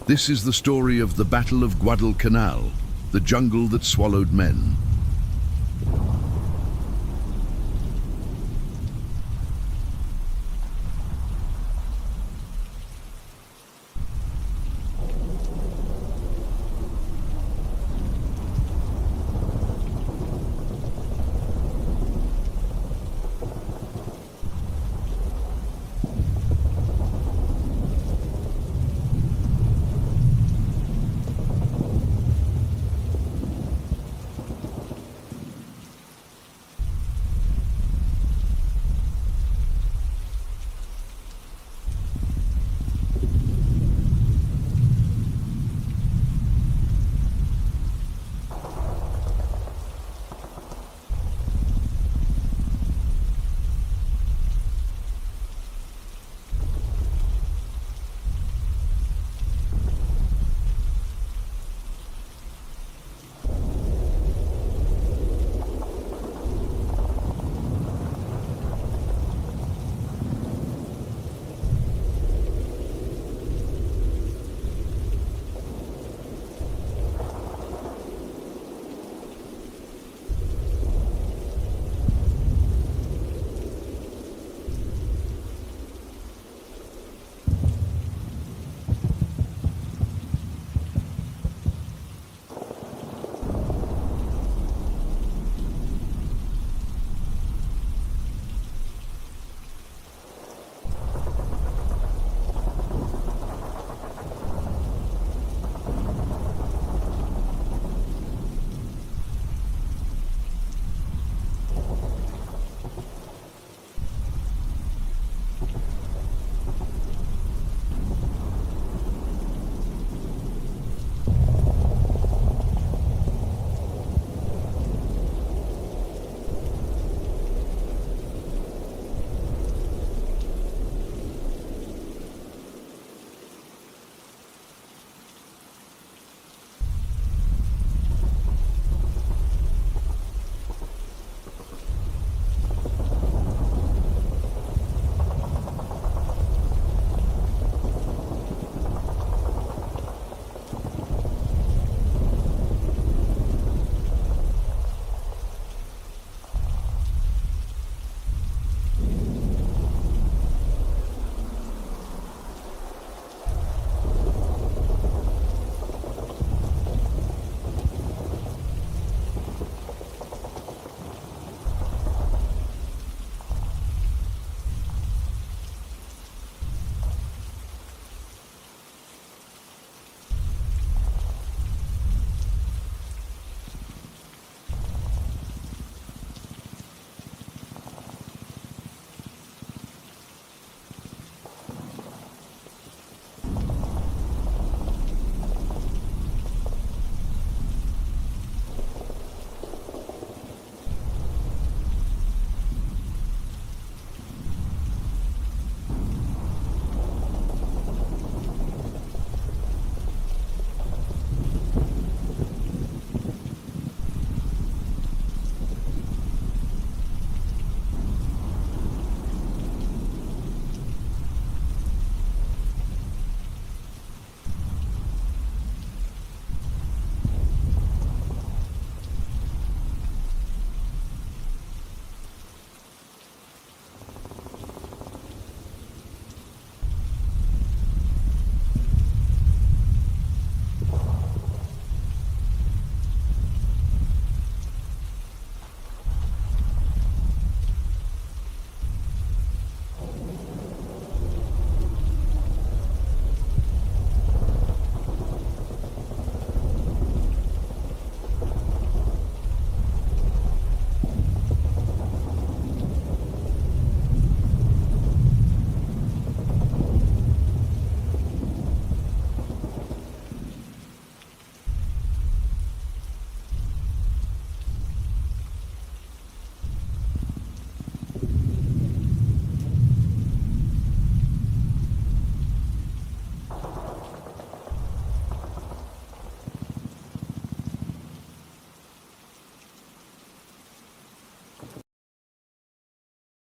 This is the story of the Battle of Guadalcanal, the jungle that swallowed men.